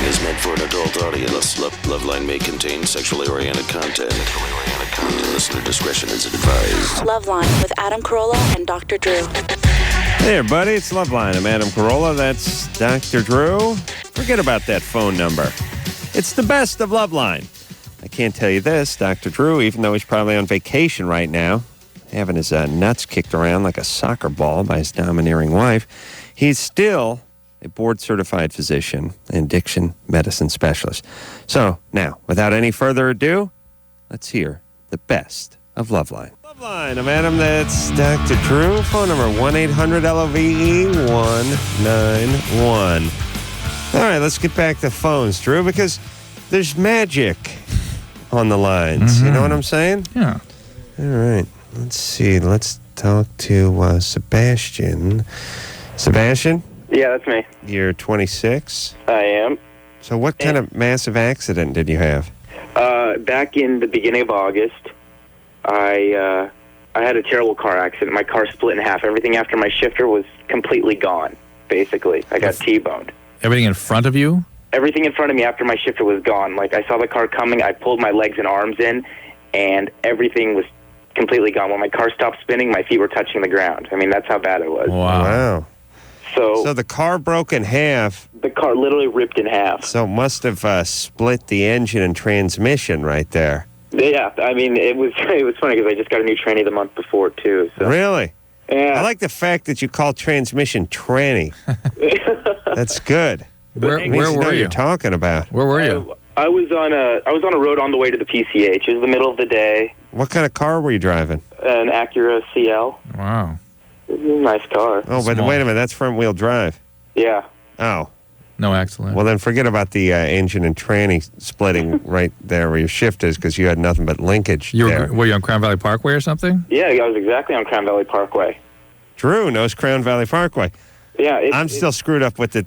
LoveLine is meant for an adult audience. LoveLine may contain sexually oriented content. Listener discretion is advised. LoveLine with Adam Carolla and Dr. Drew. Hey, everybody, it's LoveLine. I'm Adam Carolla. That's Dr. Drew. Forget about that phone number. It's the best of LoveLine. I can't tell you this, Dr. Drew, even though he's probably on vacation right now, having his nuts kicked around like a soccer ball by his domineering wife, he's still a board-certified physician and addiction medicine specialist. So, now, without any further ado, let's hear the best of LoveLine. LoveLine, I'm Adam, that's Dr. Drew. Phone number 1-800-LOVE-191. All right, let's get back to phones, Drew, because there's magic on the lines. You know what I'm saying? Yeah. All right, let's see. Let's talk to Sebastian. Sebastian? Yeah, that's me. You're 26? I am. So what kind of massive accident did you have? Back in the beginning of August, I had a terrible car accident. My car split in half. Everything after my shifter was completely gone, basically. I got T-boned. Everything in front of you? Everything in front of me after my shifter was gone. Like, I saw the car coming, I pulled my legs and arms in, and everything was completely gone. When my car stopped spinning, my feet were touching the ground. I mean, that's how bad it was. Wow. So the car broke in half. The car literally ripped in half. So it must have split the engine and transmission right there. Yeah, I mean, it was funny because I just got a new tranny the month before, too. So. Really? Yeah. I like the fact that you call transmission tranny. That's good. Where It means you know were what you? you're talking about. Where were you? I was on a road on the way to the PCH. It was the middle of the day. What kind of car were you driving? An Acura CL. Wow. It was a nice car. Oh, but Small. wait a minute. That's front-wheel drive. Yeah. Oh. No accident. Well, then forget about the engine and tranny splitting right there where your shift is because you had nothing but linkage there. Were you on Crown Valley Parkway or something? Yeah, I was exactly on Crown Valley Parkway. Drew knows Crown Valley Parkway. Yeah. I'm still screwed up with the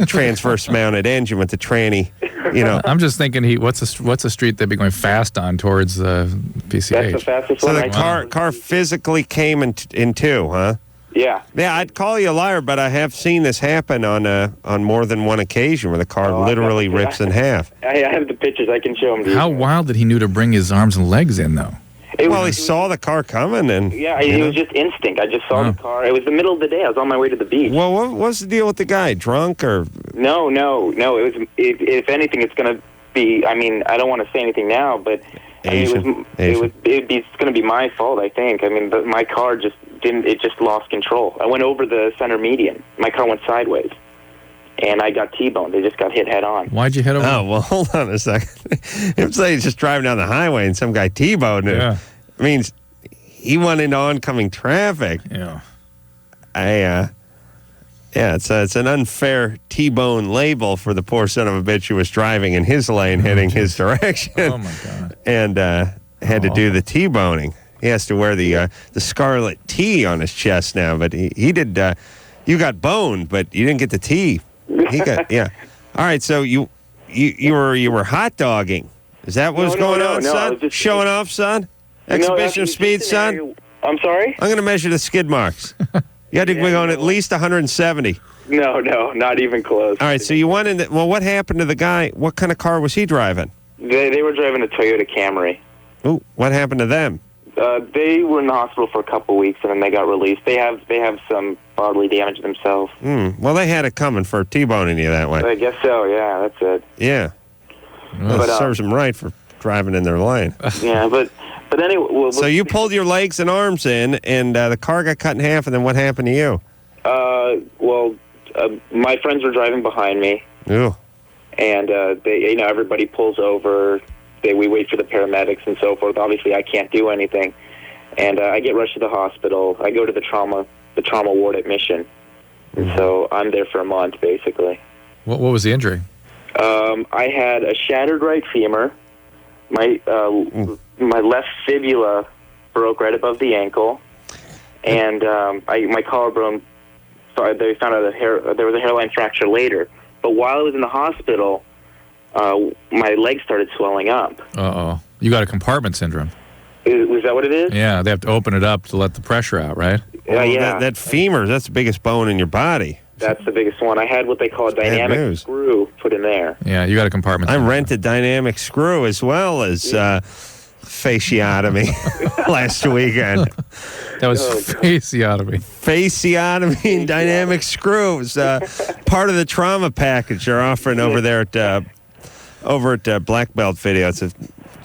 transverse-mounted engine with the tranny, you know. I'm just thinking, what's a street they'd be going fast on towards PCH? That's the fastest So one. the car physically came in two, huh? Yeah. Yeah, I'd call you a liar, but I have seen this happen on more than one occasion where the car literally rips in half. I have the pictures. I can show them to you. How wild that he knew to bring his arms and legs in, though? Well, he saw the car coming, and Yeah, it was just instinct. I just saw the car. It was the middle of the day. I was on my way to the beach. Well, what was the deal with the guy? Drunk or? No. It was. If anything, it's going to be. I mean, I don't want to say anything now, but Asian. it's going to be my fault. I think. I mean, my car just didn't. It just lost control. I went over the center median. My car went sideways, and I got T-boned. They just got hit head on. Why'd you hit over? Oh, well, hold on a second. If say he's just driving down the highway and some guy T-boned him, Yeah. it means he went into oncoming traffic. Yeah. It's an unfair T-bone label for the poor son of a bitch who was driving in his lane, heading his direction. Oh, my God. And had to do the T-boning. He has to wear the scarlet T on his chest now, but he did. You got boned, but you didn't get the T. He got All right, so you were hot dogging. Is that what was going on, no, I son? was just Showing off, son? Exhibition of speed, son? I'm sorry? I'm going to measure the skid marks. You had to be going at least 170. No, not even close. All right, so you went in. Well, what happened to the guy? What kind of car was he driving? They were driving a Toyota Camry. Ooh, what happened to them? They were in the hospital for a couple weeks, and then they got released. They have some bodily damage themselves. Well, they had it coming for T-boning you that way. I guess so. Yeah, that's it. Yeah. Well, it serves them right for driving in their lane. Yeah, but anyway. Well, So you pulled your legs and arms in, and the car got cut in half, and then what happened to you? My friends were driving behind me, Ooh. and they, everybody pulls over. We wait for the paramedics and so forth. Obviously, I can't do anything, and I get rushed to the hospital. I go to the trauma ward at Mission, and so I'm there for a month, basically. What was the injury? I had a shattered right femur. My left fibula broke right above the ankle, and my collarbone. They found out there was a hairline fracture later. But while I was in the hospital, my legs started swelling up. Uh-oh. You got a compartment syndrome. Was that what it is? Yeah, they have to open it up to let the pressure out, right? Yeah. That femur, that's the biggest bone in your body. That's the biggest one. I had what they call a dynamic news. screw put in there. Yeah, you got a compartment. I rented dynamic screw as well as fasciotomy last weekend. That was fasciotomy. Fasciotomy and dynamic screw was part of the trauma package they're offering over there at Black Belt Video. It's an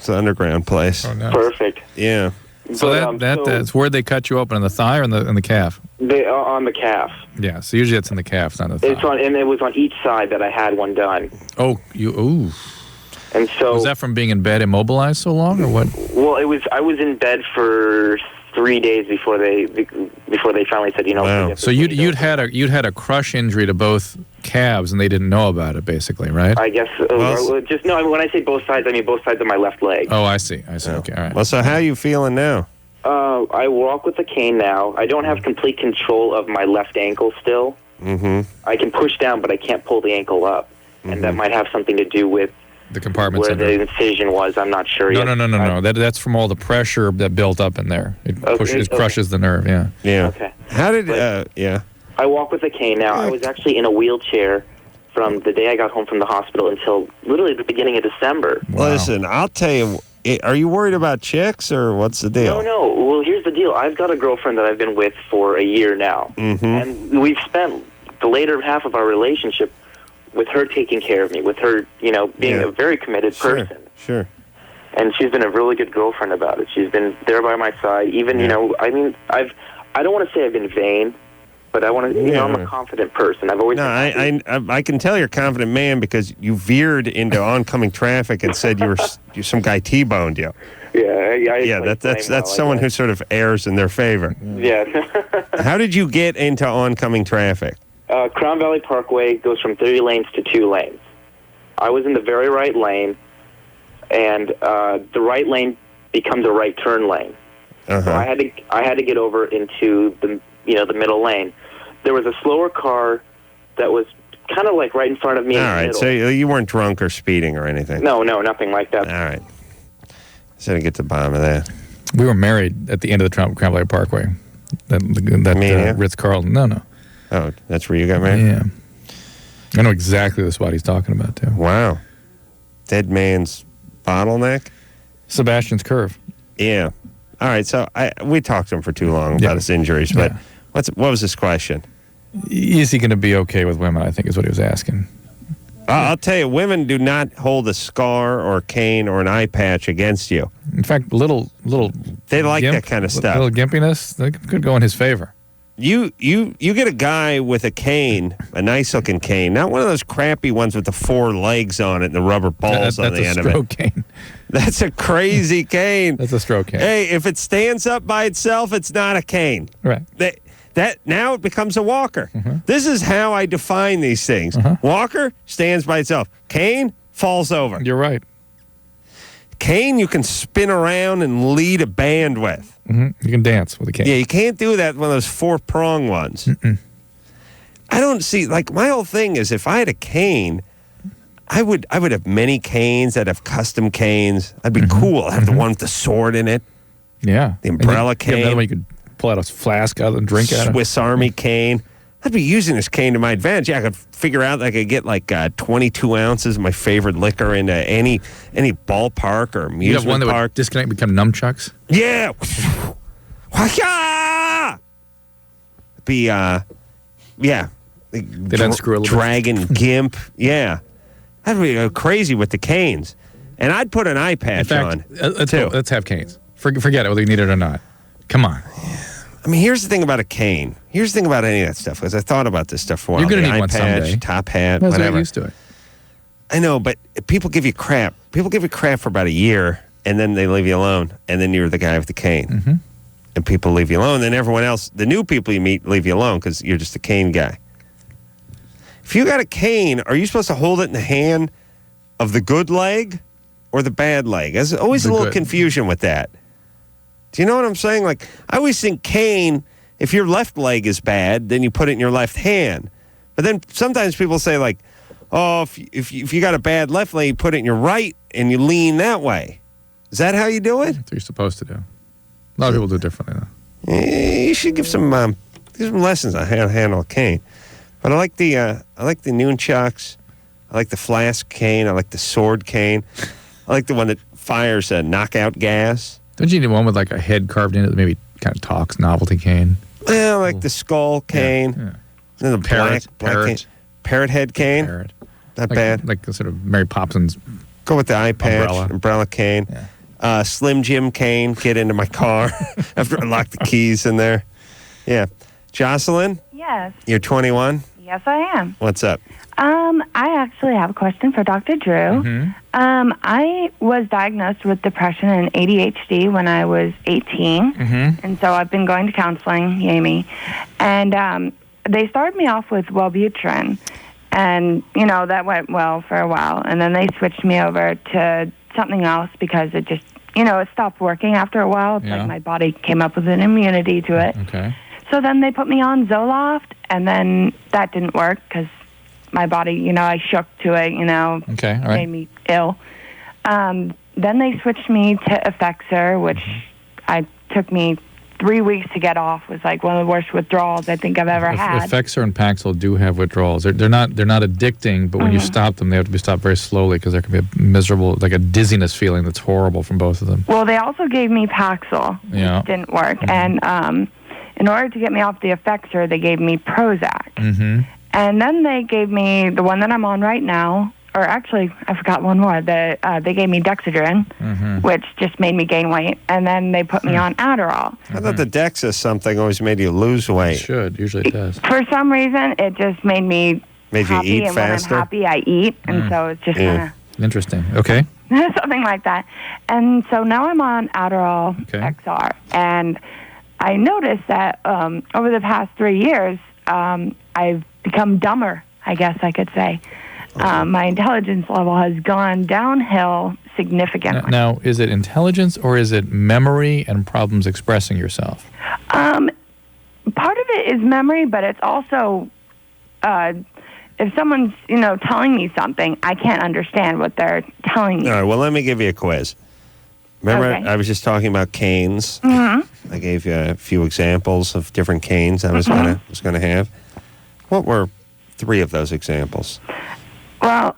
underground place. Oh, nice. Perfect. Yeah. So that's where they cut you open, in the thigh or in the calf? They on the calf. Yeah, so usually it's in the calf, not the thigh. And it was on each side that I had one done. Ooh. And so Was that from being in bed immobilized so long, or what? Well, I was in bed for 3 days before they finally said, Wow. So you'd had a crush injury to both calves, and they didn't know about it, basically, right? I guess just no. I mean, when I say both sides, I mean both sides of my left leg. Oh, I see. Okay, all right. Well, so how are you feeling now? I walk with a cane now. I don't have complete control of my left ankle still. Mm-hmm. I can push down, but I can't pull the ankle up, and that might have something to do with The compartment where syndrome. the incision was. I'm not sure yet. No. That's from all the pressure that built up in there. It crushes the nerve. Yeah. Yeah. Okay. How did? Yeah. I walk with a cane now. I was actually in a wheelchair from the day I got home from the hospital until literally the beginning of December. Wow. Listen, I'll tell you. Are you worried about chicks or what's the deal? No. Well, here's the deal. I've got a girlfriend that I've been with for a year now, and we've spent the later half of our relationship with her taking care of me, with her, being a very committed person. Sure. And she's been a really good girlfriend about it. She's been there by my side. Even, I don't want to say I've been vain, but I want to, I'm a confident person. I've always been happy. I can tell you're a confident man because you veered into oncoming traffic and said some guy T-boned you. Yeah, that's someone who sort of errs in their favor. Yeah. How did you get into oncoming traffic? Crown Valley Parkway goes from 3 lanes to 2 lanes. I was in the very right lane, and the right lane becomes a right turn lane. Uh-huh. So I had to get over into the middle lane. There was a slower car that was kind of like right in front of me. All right, so you weren't drunk or speeding or anything. No, nothing like that. All right, so to get to the bottom of that. We were married at the end of the Crown Valley Parkway. That Ritz-Carlton. No. Oh, that's where you got married? Yeah. I know exactly the spot he's talking about, too. Wow. Dead man's bottleneck? Sebastian's Curve. Yeah. All right, so we talked to him for too long about his injuries, but what was his question? Is he going to be okay with women, I think is what he was asking. I'll tell you, women do not hold a scar or a cane or an eye patch against you. In fact, little they like that kind of stuff. Little gimpiness, that could go in his favor. You get a guy with a cane, a nice-looking cane, not one of those crappy ones with the 4 legs on it and the rubber balls on the end of it. That's a stroke cane. That's a crazy cane. That's a stroke cane. Hey, if it stands up by itself, it's not a cane. Right. That now it becomes a walker. Mm-hmm. This is how I define these things. Walker stands by itself. Cane falls over. You're right. Cane you can spin around and lead a band with. You can dance with a cane. Yeah, you can't do that with one of those 4-prong ones. I don't see, my whole thing is if I had a cane, I would have many canes. I'd have custom canes. I'd be cool. I'd have the one with the sword in it. Yeah. The umbrella cane. Yeah, that way you could pull out a flask out and drink out of it. Swiss Army cane. I'd be using this cane to my advantage. Yeah, I could figure out I could get 22 ounces of my favorite liquor into any ballpark or amusement You have one that park. would disconnect and become nunchucks? Yeah. Be, yeah. They'd unscrew a little Dragon, gimp. Yeah. I'd be crazy with the canes. And I'd put an eye patch on, too. Let's have canes. Forget it, whether you need it or not. Come on. I mean, here's the thing about a cane. Here's the thing about any of that stuff, because I thought about this stuff for a while. You're going to The need eye one patch, someday. top hat, That's whatever. Get used to it. I know, but people give you crap. People give you crap for about a year, and then they leave you alone, and then you're the guy with the cane. And people leave you alone. Then everyone else, the new people you meet, leave you alone because you're just a cane guy. If you got a cane, are you supposed to hold it in the hand of the good leg or the bad leg? There's always a little confusion with that. Do you know what I'm saying? I always think cane, if your left leg is bad, then you put it in your left hand. But then sometimes people say, if you got a bad left leg, you put it in your right and you lean that way. Is that how you do it? That's what you're supposed to do. A lot of people do it differently, though. You should give some lessons on how to handle a cane. But I like the nunchucks. I like the flask cane. I like the sword cane. I like the one that fires knockout gas. Don't you need one with like a head carved in it that maybe kind of talks, novelty cane? Well, I like the skull cane. Yeah. Then the Parrot cane. Parrot head cane. Parrot. Not Like, bad. like the sort of Mary Poppins. Go with the eye patch, umbrella cane. Yeah. Slim Jim cane, get into my car after I lock the keys in there. Yeah. Jocelyn, Yes. you're 21. Yes, I am. What's up? I actually have a question for Dr. Drew. Mm-hmm. I was diagnosed with depression and ADHD when I was 18, and so I've been going to counseling, yay me. And they started me off with Wellbutrin, and, you know, that went well for a while. And then they switched me over to something else because it just, you know, it stopped working after a while. It's like my body came up with an immunity to it. Okay. So then they put me on Zoloft, and then that didn't work because my body, you know, I shook to it, you know, Okay, all right. made me ill. Then they switched me to Effexor, which took me 3 weeks to get off. Was like one of the worst withdrawals I think I've ever had. Effexor and Paxil do have withdrawals. They're not addicting, but when you stop them, they have to be stopped very slowly because there can be a miserable, like a dizziness feeling that's horrible from both of them. Well, they also gave me Paxil, which didn't work. And in order to get me off the Effexor, they gave me Prozac. Mm-hmm. And then they gave me the one that I'm on right now, or actually, I forgot one more. They gave me Dexedrine, which just made me gain weight. And then they put me on Adderall. I thought the Dexa something always made you lose weight. It should. Usually it does. For some reason, it just made me happy. You eat and faster? when I'm happy, I eat. And so it's just kind Interesting. Okay. of something like that. And so now I'm on Adderall XR. And I noticed that over the past 3 years, I've become dumber, I guess I could say. My intelligence level has gone downhill significantly. Now, is it intelligence or is it memory and problems expressing yourself? Part of it is memory, but it's also if someone's, you know, telling me something, I can't understand what they're telling me. All right, well, let me give you a quiz. Remember, I was just talking about canes. I gave you a few examples of different canes I was gonna have. What were 3 of those examples? Well,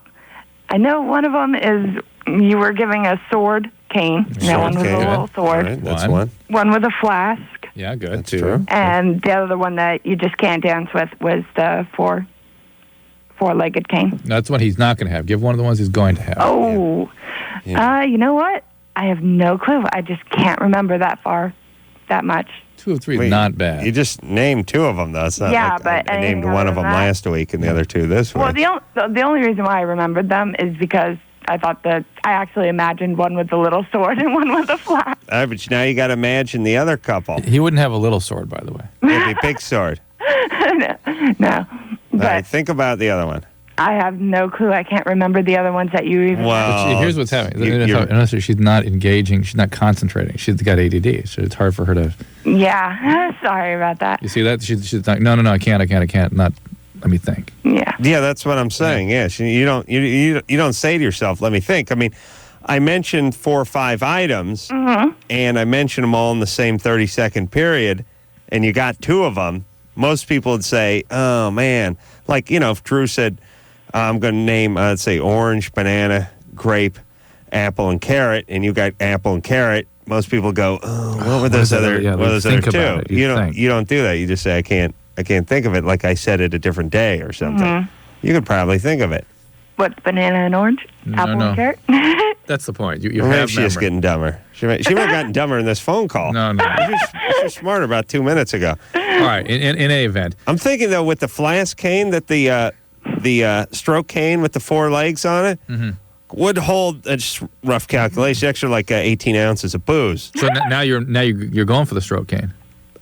I know one of them is you were giving a sword cane. That one was a little sword. All right, that's one. One with a flask. Yeah, good. That's true. And the other one that you just can't dance with was the four-legged cane. That's one he's not going to have. Give one of the ones he's going to have. Oh. You know what? I have no clue. I just can't remember that much. 2 of 3 is not bad. You just named 2 of them, though. It's not like but I named anything one other of them than that? last week and the other 2 this week. Well, the only reason why I remembered them is because I thought that I actually imagined one with a little sword and one with a flask. But now you got to imagine the other couple. He wouldn't have a little sword, by the way. It'd be big sword. No. All But right, think about the other one. I have no clue. I can't remember the other ones that you even Well, Here's what's happening. you're- Unless she's not engaging, she's not concentrating. She's got ADD, so it's hard for her to. Yeah. Sorry about that. You see that? She's like, no, I can't. Not. Let me think. Yeah. Yeah, that's what I'm saying. Yeah, you don't say to yourself, "Let me think." I mean, I mentioned 4 or 5 items, and I mentioned them all in the same 30-second period, and you got 2 of them. Most people would say, "Oh man," like if Drew said, "I'm going to name, let's say, orange, banana, grape, apple, and carrot," and you got apple and carrot. Most people go, "Oh, what were those other? Yeah, what were those other think about 2?" it. You don't do that. You just say, I can't think of it, like I said it a different day or something. You could probably think of it. What's banana and orange? Apple and carrot? That's the point. You Or maybe have she's just memory. getting dumber. She might have gotten dumber in this phone call. No. She was smarter about 2 minutes ago. All right. In any event, I'm thinking though, with the flask cane, that the stroke cane with the 4 legs on it would hold. Just rough calculation, extra like 18 ounces of booze. so now you're going for the stroke cane.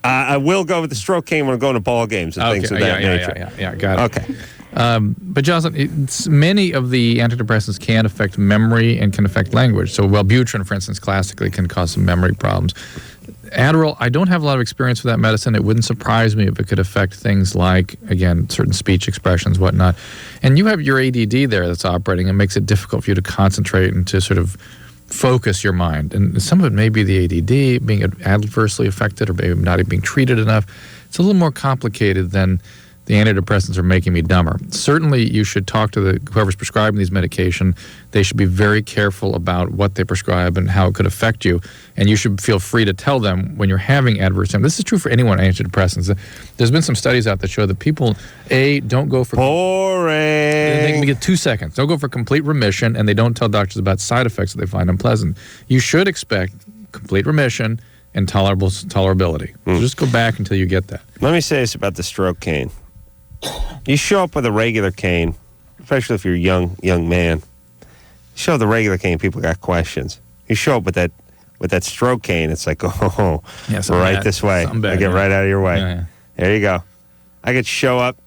I will go with the stroke cane when I'm going to ball games and things of that nature. Yeah, got it. Okay. But Jocelyn, many of the antidepressants can affect memory and can affect language. So Wellbutrin, for instance, classically can cause some memory problems. Adderall, I don't have a lot of experience with that medicine. It wouldn't surprise me if it could affect things like, again, certain speech expressions, whatnot. And you have your ADD there that's operating and makes it difficult for you to concentrate and to sort of focus your mind. And some of it may be the ADD being adversely affected or maybe not being treated enough. It's a little more complicated than the antidepressants are making me dumber. Certainly, you should talk to whoever's prescribing these medication. They should be very careful about what they prescribe and how it could affect you. And you should feel free to tell them when you're having adverse symptoms. This is true for anyone on antidepressants. There's been some studies out that show that people, don't go for... Boring. They can get 2 seconds. Don't go for complete remission, and they don't tell doctors about side effects that they find unpleasant. You should expect complete remission and tolerability. So just go back until you get that. Let me say this about the stroke cane. You show up with a regular cane, especially if you're a young man. You show the regular cane, people got questions. You show up with that stroke cane, it's like, right this way. I get right out of your way. Yeah. There you go. I could show up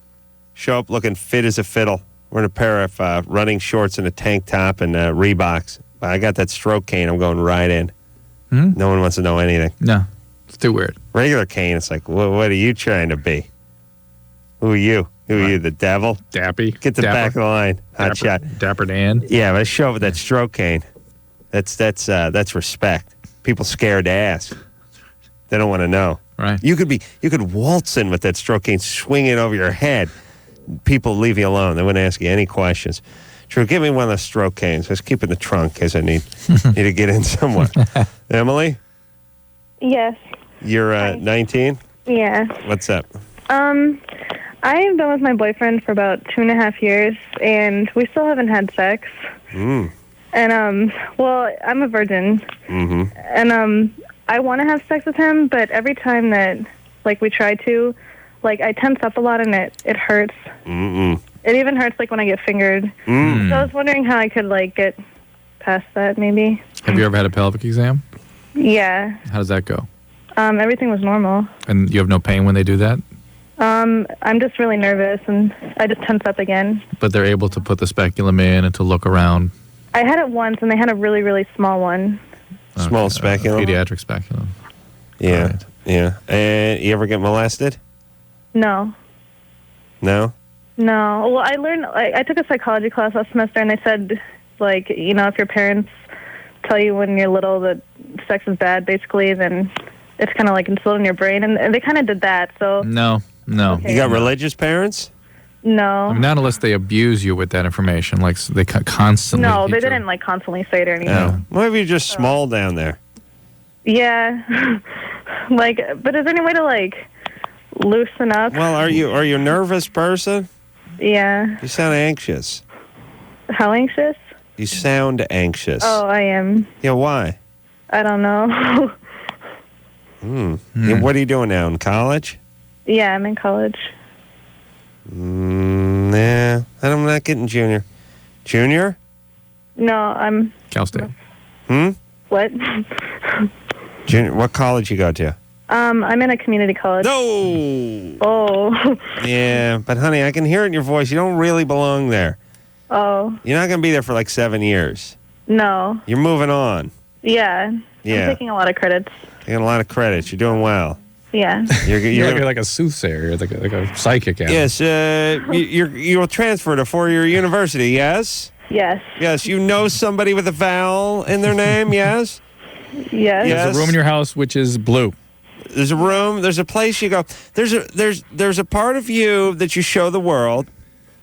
looking fit as a fiddle. Wearing a pair of running shorts and a tank top and Reeboks. But I got that stroke cane, I'm going right in. No one wants to know anything. No, it's too weird. Regular cane, it's like, what are you trying to be? Who are you? Who are you, the devil? Dappy. Get to the back of the line. Hot shot. Dapper Dan. Yeah, but I show up with that stroke cane. That's respect. People scared to ask. They don't want to know. Right. You could waltz in with that stroke cane, swing it over your head. People leave you alone. They wouldn't ask you any questions. Drew, give me one of those stroke canes. Let's keep it in the trunk because I need to get in somewhere. Emily? Yes. You're 19? Yeah. What's up? I've been with my boyfriend for about 2.5 years, and we still haven't had sex. And, well, I'm a virgin. Mm-hmm. And, I want to have sex with him, but every time that, like, we try to, like, I tense up a lot and it hurts. Mm-mm. It even hurts, like, when I get fingered. So I was wondering how I could, like, get past that, maybe. Have you ever had a pelvic exam? Yeah. How does that go? Everything was normal. And you have no pain when they do that? I'm just really nervous, and I just tense up again. But they're able to put the speculum in and to look around? I had it once, and they had a really, really small one. Small speculum? Pediatric speculum. Yeah, Right. yeah. And you ever get molested? No. No? No. Well, I took a psychology class last semester, and they said, like, you know, if your parents tell you when you're little that sex is bad, basically, then it's kind of like instilled in your brain. And they kind of did that, so... No. Okay. You got religious parents? No. I mean, not unless they abuse you with that information, like they constantly... No, they didn't, like, constantly say it or anything. No. Maybe you're just small down there. Yeah. Like, but is there any way to, like, loosen up? Well, are you a nervous person? Yeah. You sound anxious. How anxious? You sound anxious. Oh, I am. Yeah, why? I don't know. Yeah, what are you doing now, in college? Yeah, I'm in college. Nah, I'm not getting junior. Junior? No, I'm... Cal State. What? Junior? What college you go to? I'm in a community college. No! Oh. Yeah, but honey, I can hear it in your voice. You don't really belong there. Oh. You're not going to be there for like 7 years. No. You're moving on. Yeah. Yeah. I'm taking a lot of credits. You got a lot of credits. You're doing well. Yeah. You're like a soothsayer. You're like a psychic. Yes, you'll transfer to 4-year university, yes? Yes. Yes, you know somebody with a vowel in their name, yes? Yes. Yeah. There's a room in your house which is blue. There's a room, there's a place you go. There's a part of you that you show the world,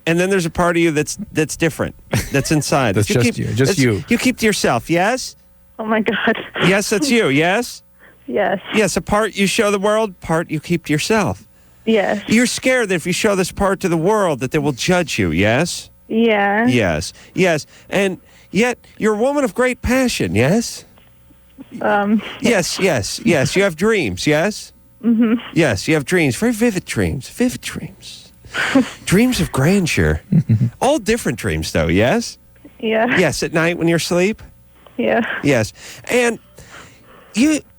and then there's a part of you that's different, that's inside. That's just you. You keep to yourself, yes? Oh, my God. Yes, that's you, yes? Yes. Yes, a part you show the world, part you keep to yourself. Yes. You're scared that if you show this part to the world that they will judge you, yes? Yeah. Yes, yes. And yet, you're a woman of great passion, yes? Yes. You have dreams, yes? Mm-hmm. Yes, you have dreams. Very vivid dreams. Vivid dreams. Dreams of grandeur. All different dreams, though, yes? Yeah. Yes, at night when you're asleep? Yeah. Yes. And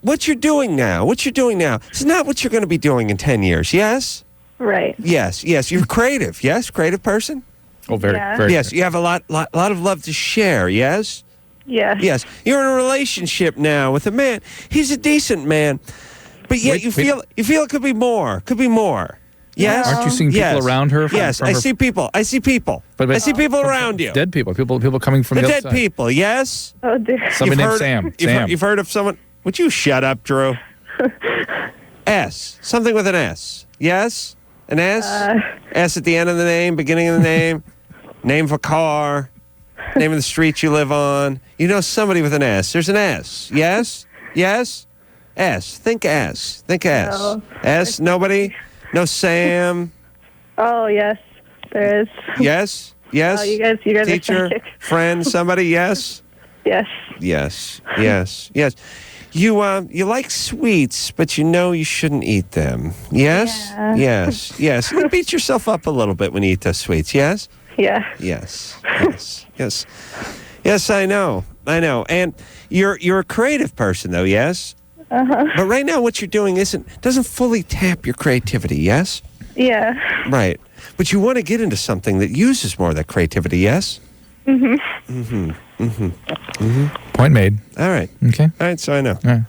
what you're doing now is not what you're going to be doing in 10 years, yes? Right. Yes. You're creative, yes? Creative person? Oh, very, Yeah. very. Yes, you have a lot of love to share, yes? Yeah. Yes. You're in a relationship now with a man. He's a decent man. But yet you feel it could be more. Could be more. Yes? Aren't you seeing people around her? Yes, I see people. I see people. But- I see people around you. Dead people. People coming from The the dead outside. people, yes? Oh, dear. Somebody named heard, Sam. You've heard of someone? Would you shut up, Drew? S. Something with an S. Yes? An S? S at the end of the name, beginning of the name, name of a car, name of the street you live on. You know somebody with an S. There's an S. Yes? Yes? S. Think S. Think S. No. S? Nobody? No Sam? Oh, yes, there is. Yes? Yes? Oh, you guys Teacher? are psychic. Friend? Somebody? Yes? Yes. Yes. Yes. Yes. You like sweets, but you know you shouldn't eat them. Yes? Yeah. Yes. Yes. You beat yourself up a little bit when you eat those sweets. Yes? Yeah. Yes. Yes. Yes. Yes, I know. I know. And you're a creative person though, yes? Uh-huh. But right now what you're doing doesn't fully tap your creativity, yes? Yeah. Right. But you want to get into something that uses more of that creativity, yes? Point made. All right. Okay. All right, so I know. All right.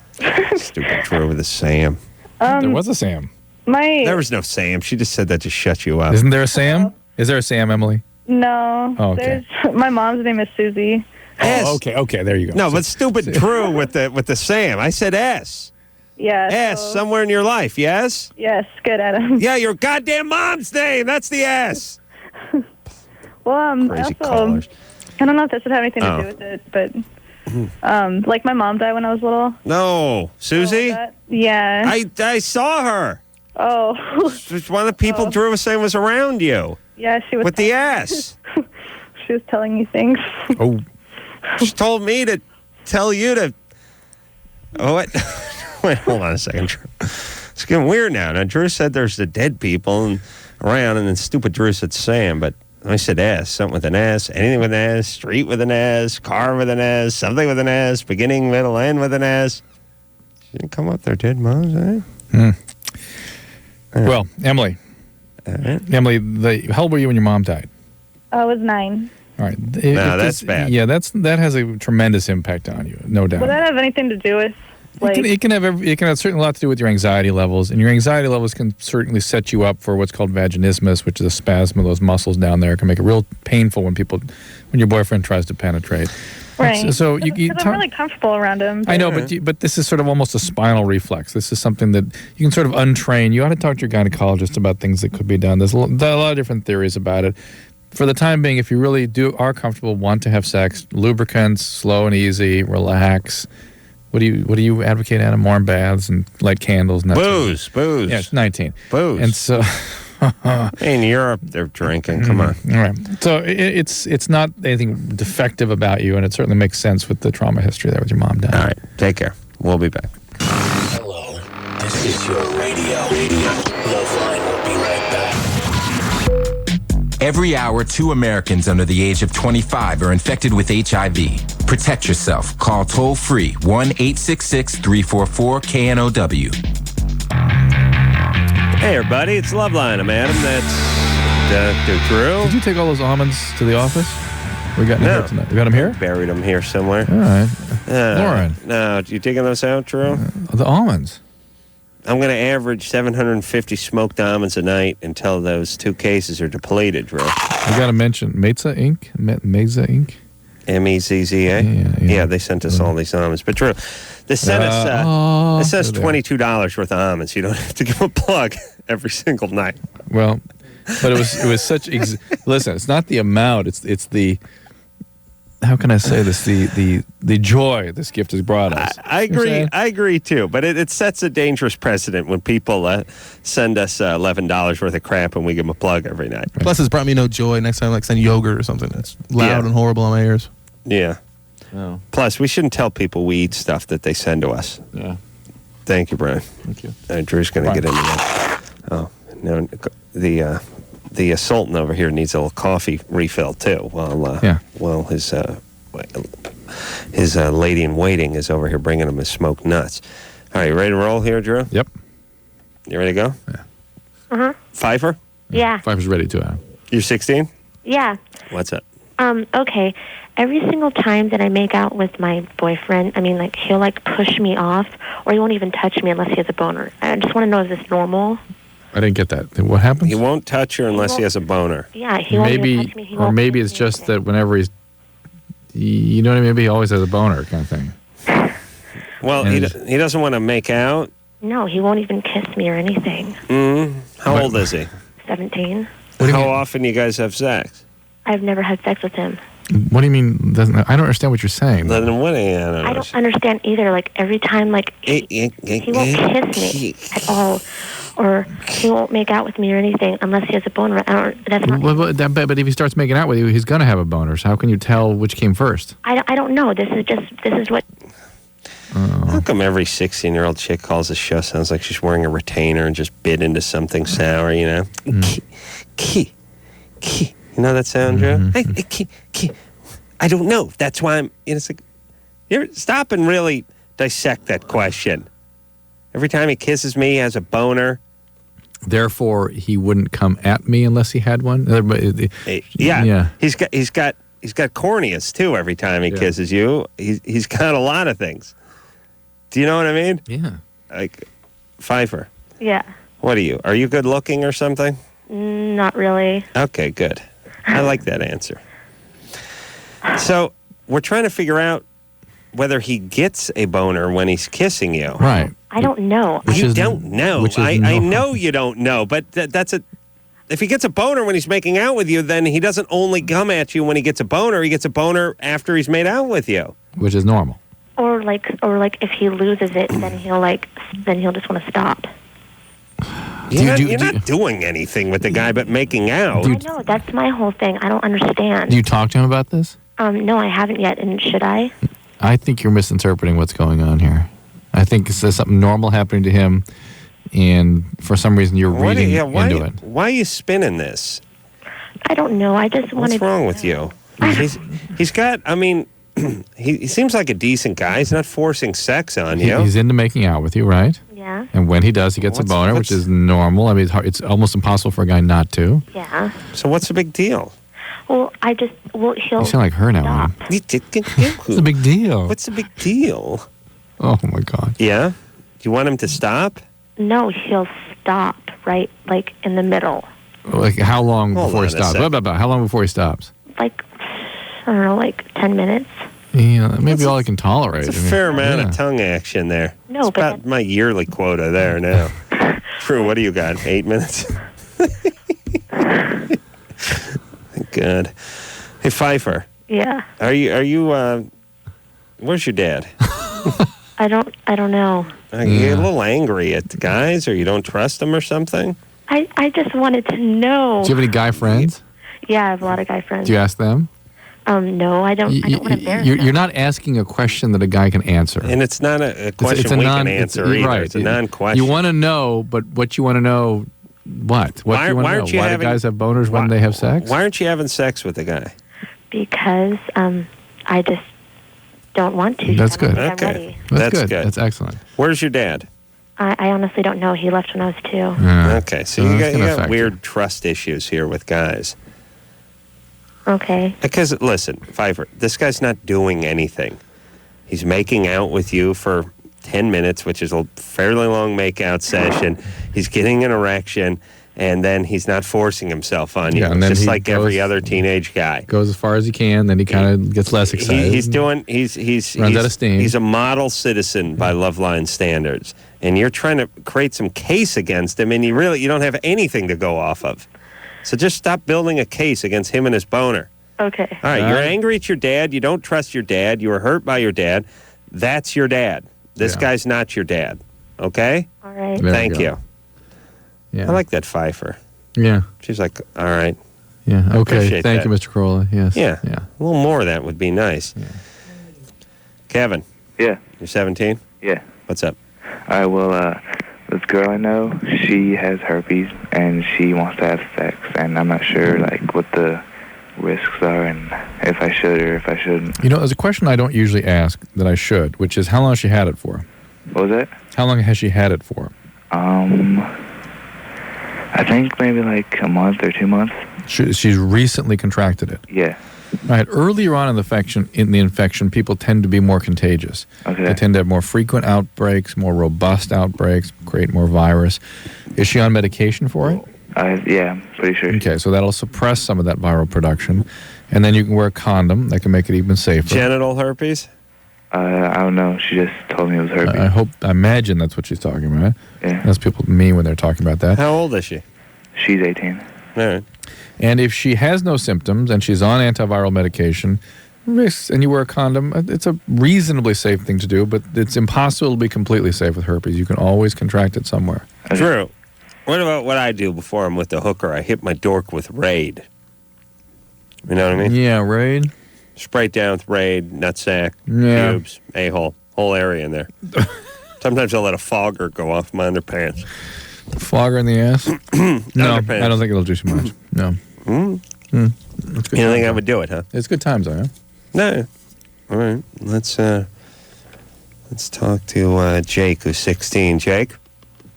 Stupid Drew with a Sam. There was a Sam. There was no Sam. She just said that to shut you up. Isn't there a Sam? Is there a Sam, Emily? No. Oh, okay. My mom's name is Susie. S. Oh, okay. There you go. No, but stupid Drew with the Sam. I said S. Yeah. S, so- somewhere in your life, yes? Yes, good, Adam. Yeah, your goddamn mom's name. That's the S. Well, Crazy also, callers. I don't know if this would have anything Oh. to do with it, but like my mom died when I was little. No. Susie? Yeah. I saw her. Oh. She's one of the people Drew was saying was around you. Yeah, she was. With the S. She was telling me things. Oh. She told me to tell you to... Oh, what? Wait, hold on a second, Drew. It's getting weird now. Now, Drew said there's the dead people around, and then stupid Drew said Sam, but I said S, something with an S, anything with an S, street with an S, car with an S, something with an S, beginning, middle, end with an S. She didn't come up there, did Mom? Well, Emily. Emily, how old were you when your mom died? I was 9. All right. That's bad. Yeah, that has a tremendous impact on you, no doubt. Would that have anything to do with, like... It can have certainly a lot to do with your anxiety levels, and your anxiety levels can certainly set you up for what's called vaginismus, which is a spasm of those muscles down there. It can make it real painful when your boyfriend tries to penetrate. Right. So you I'm really comfortable around him. I know, but this is sort of almost a spinal reflex. This is something that you can sort of untrain. You ought to talk to your gynecologist about things that could be done. There's a lot of different theories about it. For the time being, if you really are comfortable, want to have sex, lubricants, slow and easy, relax. What do you advocate, Adam? Warm baths and light candles. And Booze. Yeah, it's 19. Booze. And so... In Europe, they're drinking. Come on. All right. So it's not anything defective about you, and it certainly makes sense with the trauma history there with your mom dying. All right. Take care. We'll be back. Hello, this is your radio. LoveLine will be right back. Every hour, 2 Americans under the age of 25 are infected with HIV. Protect yourself. Call toll-free 1-866-344-KNOW. Hey, everybody. It's LoveLine. I'm Adam. That's Dr. Drew. Did you take all those almonds to the office? We got them here tonight. We got them here? Buried them here somewhere. All right. Lauren. No, you taking those out, Drew? The almonds. I'm going to average 750 smoked almonds a night until those 2 cases are depleted, Drew. We got to mention Meza Inc. Meza Inc. MEZZA? Yeah, they sent us all these almonds. But Drew, they sent us $22 worth of almonds. You don't have to give them a plug every single night. Well, but it was such. Listen, it's not the amount. It's the. How can I say this? The joy this gift has brought us. I agree. I agree too. But it sets a dangerous precedent when people send us $11 worth of crap and we give them a plug every night. Right. Plus, it's brought me no joy. Next time, like send yogurt or something that's loud and horrible on my ears. Yeah. Oh. Plus, we shouldn't tell people we eat stuff that they send to us. Yeah. Thank you, Brian. Thank you. Drew's going to get into that. Oh, no, the Sultan over here needs a little coffee refill too. While his lady in waiting is over here bringing him his smoked nuts. All right, you ready to roll here, Drew? Yep. You ready to go? Yeah. Pfeiffer? Yeah. Pfeiffer's ready too. You're 16? Yeah. What's up? Okay. Every single time that I make out with my boyfriend, he'll push me off, or he won't even touch me unless he has a boner. I just want to know, is this normal? I didn't get that. What happens? He won't touch her unless he has a boner. Yeah, he won't even touch me. Maybe it's just that whenever he's, you know what I mean? Maybe he always has a boner kind of thing. Well, he doesn't want to make out. No, he won't even kiss me or anything. How old is he? 17. How often you guys have sex? I've never had sex with him. What do you mean? I don't understand what you're saying. Then what? I don't understand either. Like, every time, like, he won't kiss me at all. Or he won't make out with me or anything unless he has a boner. That's not... But if he starts making out with you, he's going to have a boner. So how can you tell which came first? I don't know. This is what... How come every 16-year-old chick calls the show sounds like she's wearing a retainer and just bit into something sour, you know? Key. You know that sound, Joe? Key. I don't know. That's why I'm... You know, it's like... Stop and really dissect that question. Every time he kisses me, he has a boner. Therefore, he wouldn't come at me unless he had one? Yeah. He's got corneas, too, every time he kisses you. He's got a lot of things. Do you know what I mean? Yeah. Like, Pfeiffer. Yeah. What are you? Are you good looking or something? Not really. Okay, good. I like that answer. So, we're trying to figure out whether he gets a boner when he's kissing you. Right. I don't know. You don't know. I know you don't know, but that's a... If he gets a boner when he's making out with you, then he doesn't only come at you when he gets a boner. He gets a boner after he's made out with you. Which is normal. Or like if he loses it, then he'll just want to stop. You're not doing anything with the guy but making out. I know. That's my whole thing. I don't understand. Do you talk to him about this? No, I haven't yet. And should I? I think you're misinterpreting what's going on here. I think there's something normal happening to him, and for some reason you're reading into it. Why are you spinning this? I don't know. I just wanted... What's wrong with you? He's got, I mean, he seems like a decent guy. He's not forcing sex on you. He's into making out with you, right? Yeah. And when he does, he gets a boner, which is normal. I mean, it's almost impossible for a guy not to. Yeah. So what's the big deal? Well, he'll... You sound like her now. What's the big deal? What's the big deal? Oh, my God. Yeah? Do you want him to stop? No, he'll stop, right, like, in the middle. Like, how long before he stops? How long before he stops? Like, I don't know, like 10 minutes. Yeah, that may be all I can tolerate. It's a fair amount of tongue action there. No, it's but... about my yearly quota there now. True, what do you got, 8 minutes? Good. Hey, Pfeiffer. Yeah. Are you, where's your dad? I don't know. You're a little angry at the guys, or you don't trust them or something? I just wanted to know. Do you have any guy friends? Yeah, I have a lot of guy friends. Do you ask them? No, I don't want to embarrass them. You're not asking a question that a guy can answer. And it's not a question we can answer either. Right. It's a non-question. You want to know, but what you want to know, what? What do you want to know? Why do guys have boners when they have sex? Why aren't you having sex with the guy? Because I just don't want to. That's good. I'm ready. That's good. That's excellent. Where's your dad? I honestly don't know. He left when I was 2. Okay, so you got weird trust issues here with guys. Okay. Because, listen, Pfeiffer, this guy's not doing anything. He's making out with you for 10 minutes, which is a fairly long make-out session. He's getting an erection, and then he's not forcing himself on you. And then just like every other teenage guy. Goes as far as he can, then he kind of gets less excited. He's runs out of steam. He's a model citizen by LoveLine standards. And you're trying to create some case against him, and you don't have anything to go off of. So just stop building a case against him and his boner. Okay. All right, you're angry at your dad. You don't trust your dad. You were hurt by your dad. That's your dad. This guy's not your dad. Okay? All right. Thank you. Yeah. I like that Pfeiffer. Yeah. She's like, all right. Yeah. Okay. Thank you, Mr. Corolla. Yes. Yeah. Yeah. A little more of that would be nice. Yeah. Kevin. Yeah. You're 17? Yeah. What's up? All right, well, this girl I know, she has herpes, and she wants to have sex, and I'm not sure, like, what the risks are and if I should or if I shouldn't. You know, there's a question I don't usually ask that I should, which is how long has she had it for? What was that? How long has she had it for? I think maybe like a month or 2 months. She's recently contracted it. Yeah. Right. Earlier on in the infection, people tend to be more contagious. Okay. They tend to have more frequent outbreaks, more robust outbreaks, create more virus. Is she on medication for it? Yeah, I'm pretty sure. Okay, so that'll suppress some of that viral production. And then you can wear a condom. That can make it even safer. Genital herpes? I don't know. She just told me it was herpes. I imagine that's what she's talking about. Yeah. That's what people mean when they're talking about that. How old is she? She's 18. All right. And if she has no symptoms and she's on antiviral medication, and you wear a condom, it's a reasonably safe thing to do, but it's impossible to be completely safe with herpes. You can always contract it somewhere. Drew, what about what I do before I'm with the hooker? I hit my dork with Raid. You know what I mean? Yeah, Raid. Spray it down with Raid, nutsack, Yeah. pubes, a-hole, whole area in there. Sometimes I'll let a fogger go off my underpants. Flogger in the ass? No, Underpants. I don't think it'll do too much. No. You don't think I would do it, huh? It's good times, though, huh? No. All right. Let's talk to Jake, who's 16. Jake?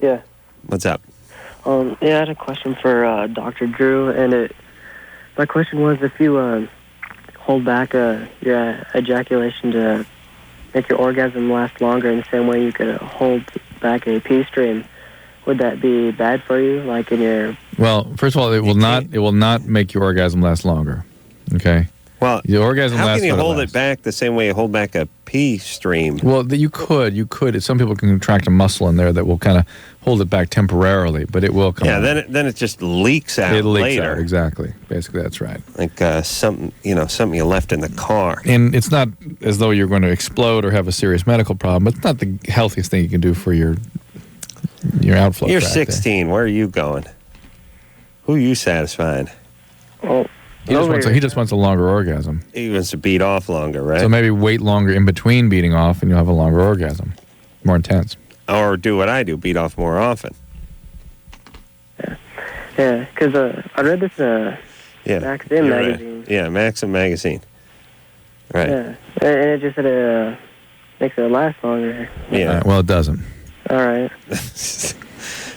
Yeah. What's up? Yeah, I had a question for Dr. Drew, and my question was if you hold back your ejaculation to make your orgasm last longer in the same way you could hold back a pee stream, would that be bad for you? Like in your... Well, first of all, it will not make your orgasm last longer. Okay? Well, your orgasm how lasts can you what hold lasts. it back the same way you hold back a pee stream? Well, you could. Some people can contract a muscle in there that will kind of hold it back temporarily, but it will come out. Then it just leaks out It leaks later. out, exactly. Basically, that's right. Like something you left in the car. And it's not as though you're going to explode or have a serious medical problem. It's not the healthiest thing you can do for your outflow You're tract 16. Where are you going? Who are you satisfying? Well, he just wants a longer orgasm. He wants to beat off longer, right? So maybe wait longer in between beating off, and you'll have a longer orgasm, more intense. Or do what I do, beat off more often. Yeah, because I read this in Maxim you're magazine. Right. Yeah, Maxim magazine. Right. Yeah, and it just said it makes it last longer. Yeah. Well, it doesn't. All right.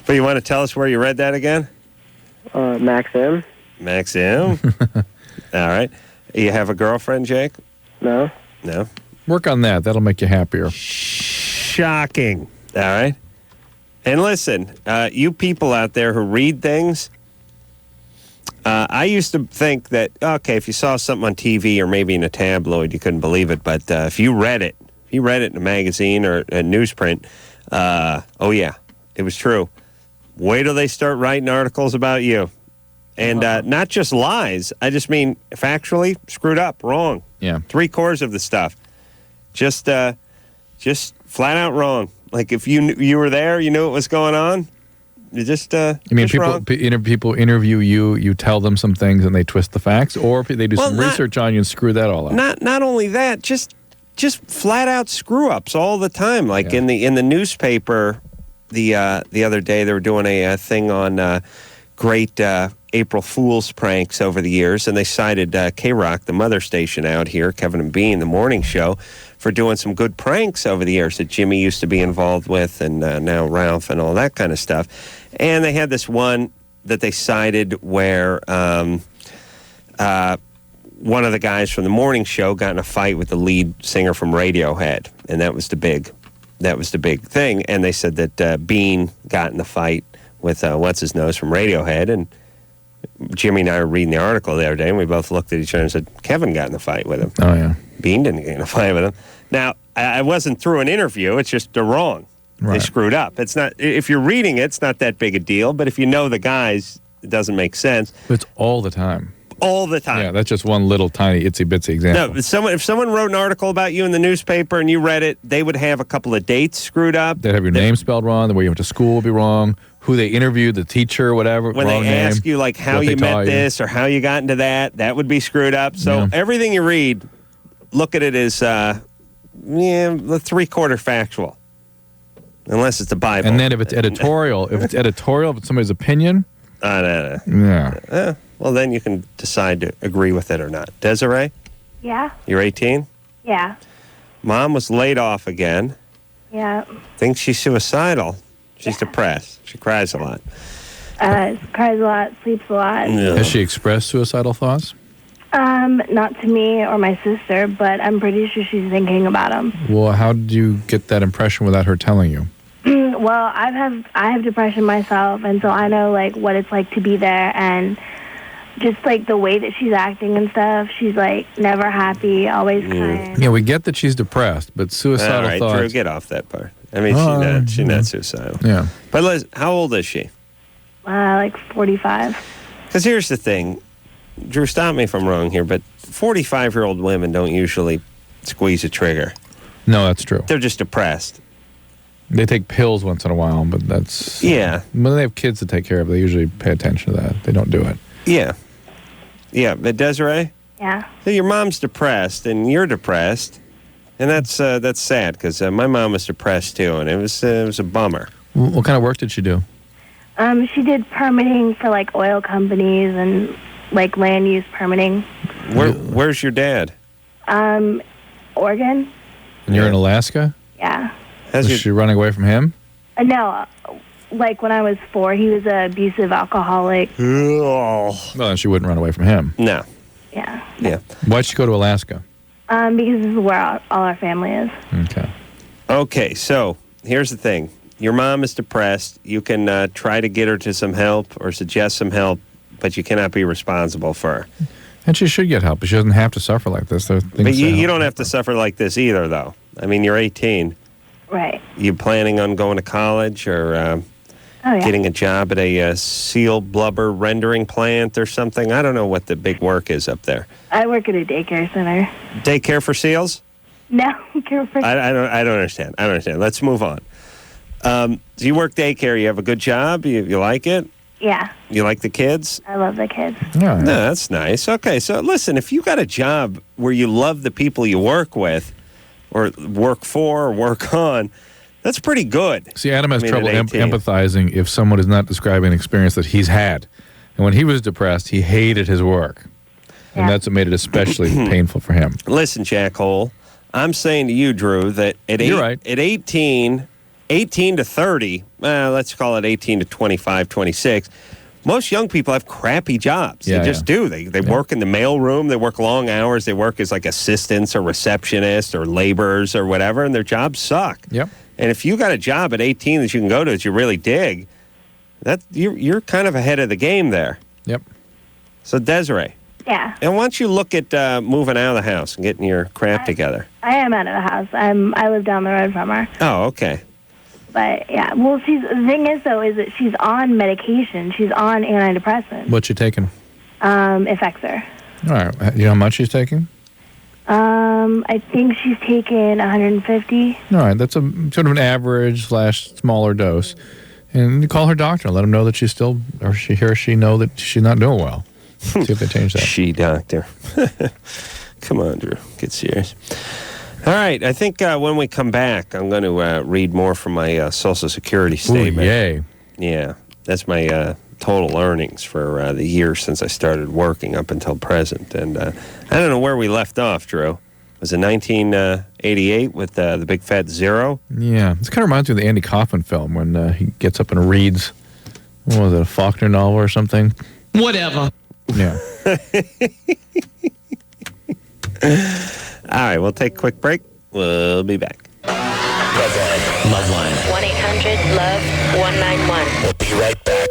But you want to tell us where you read that again? Maxim. Maxim? All right. You have a girlfriend, Jake? No. No? Work on that. That'll make you happier. Shocking. All right. And listen, you people out there who read things, I used to think that, okay, if you saw something on TV or maybe in a tabloid, you couldn't believe it. But if you read it in a magazine or a newsprint, oh, yeah, it was true. Wait till they start writing articles about you. And not just lies. I just mean factually screwed up, wrong. Yeah. 3/4 of the stuff. Just flat out wrong. Like if you were there, you knew what was going on. You just You mean just wrong. people interview you, you tell them some things, and they twist the facts, or they do some research on you and screw that all up. Not only that, just flat out screw ups all the time. Like in the newspaper, the other day they were doing a thing on great April Fool's pranks over the years, and they cited K-Rock, the mother station out here, Kevin and Bean, the morning show, for doing some good pranks over the years that Jimmy used to be involved with, and now Ralph and all that kind of stuff. And they had this one that they cited where one of the guys from the morning show got in a fight with the lead singer from Radiohead, and that was the big thing. And they said that Bean got in the fight with what's-his-nose from Radiohead, and Jimmy and I were reading the article the other day, and we both looked at each other and said, Kevin got in a fight with him. Oh, yeah. Bean didn't get in a fight with him. Now, I wasn't through an interview. It's just they're wrong. Right. They screwed up. It's not. If you're reading it, it's not that big a deal. But if you know the guys, it doesn't make sense. It's all the time. All the time. Yeah, that's just one little tiny itsy-bitsy example. No, if someone wrote an article about you in the newspaper and you read it, they would have a couple of dates screwed up. They'd have your name spelled wrong, the way you went to school would be wrong, who they interviewed, the teacher, whatever, when wrong they name, ask you like how what they you met taught this or how you got into that would be screwed up. So everything you read, look at it as the 3/4 factual, unless it's the Bible. And then if it's editorial, if it's somebody's opinion, yeah. Well, then you can decide to agree with it or not. Desiree, Yeah. you're 18. Yeah. Mom was laid off again. Yeah. Thinks she's suicidal. She's depressed. She cries a lot. Cries a lot, sleeps a lot. has she expressed suicidal thoughts? Not to me or my sister, but I'm pretty sure she's thinking about them. Well, how did you get that impression without her telling you? Well, I have depression myself, and so I know like what it's like to be there, and just like the way that she's acting and stuff. She's like never happy, always crying. Yeah, we get that she's depressed, but suicidal All right, thoughts. Drew, get off that part. I mean, she's not suicidal. Yeah. But Liz, how old is she? Like 45. Because here's the thing. Drew, stop me if I'm wrong here, but 45-year-old women don't usually squeeze a trigger. No, that's true. They're just depressed. They take pills once in a while, but that's... Yeah. When they have kids to take care of, they usually pay attention to that. They don't do it. Yeah. Yeah, but Desiree? Yeah. So your mom's depressed, and you're depressed, and that's sad, because my mom was depressed, too, and it was a bummer. What kind of work did she do? She did permitting for, like, oil companies and, like, land use permitting. Where's your dad? Oregon. And you're in Alaska? Yeah. Was she running away from him? No, like when I was 4, he was an abusive alcoholic. Well, then she wouldn't run away from him. No. Yeah. Yeah. Why'd she go to Alaska? Because this is where all our family is. Okay. Okay, so here's the thing. Your mom is depressed. You can try to get her to some help or suggest some help, but you cannot be responsible for her. And she should get help, but she doesn't have to suffer like this. But you don't have to suffer like this either, though. I mean, you're 18. Right. You planning on going to college or getting a job at a seal blubber rendering plant or something? I don't know what the big work is up there. I work at a daycare center. Daycare for seals? No, care for... I don't understand. I don't understand. Let's move on. So you work daycare. You have a good job? You like it? Yeah. You like the kids? I love the kids. No, that's nice. Okay, so listen, if you got a job where you love the people you work with or work for or work on, that's pretty good. See, Adam has I mean, trouble at 18. empathizing if someone is not describing an experience that he's had. And when he was depressed, he hated his work. And that's what made it especially painful for him. Listen, Jackhole, I'm saying to you, Drew, that at 18 to 30, let's call it 18 to 25, 26, most young people have crappy jobs. They just do. They work in the mailroom. They work long hours. They work as like assistants or receptionists or laborers or whatever, and their jobs suck. Yep. And if you got a job at 18 that you can go to that you really dig, you're kind of ahead of the game there. Yep. So Desiree. Yeah. And why don't you look at moving out of the house and getting your crap together? I am out of the house. I live down the road from her. Oh, okay. But, yeah. Well, the thing is, though, is that she's on medication. She's on antidepressants. What's she taking? Effexor. All right. You know how much she's taking? I think she's taken 150. All right. That's a sort of an average / smaller dose. And you call her doctor and let him know that she's still, or she know that she's not doing well. See if they change that. She doctor. Come on, Drew. Get serious. All right. I think when we come back, I'm going to read more from my Social Security statement. Ooh, yay. Yeah. That's my total earnings for the year since I started working up until present. And I don't know where we left off, Drew. Was it 1988 with the big fat zero? Yeah. This kind of reminds me of the Andy Kaufman film when he gets up and reads, what was it, a Faulkner novel or something? Whatever. Yeah. All right, we'll take a quick break. We'll be back. Loveline. 1-800-LOVE-191. We'll be right back.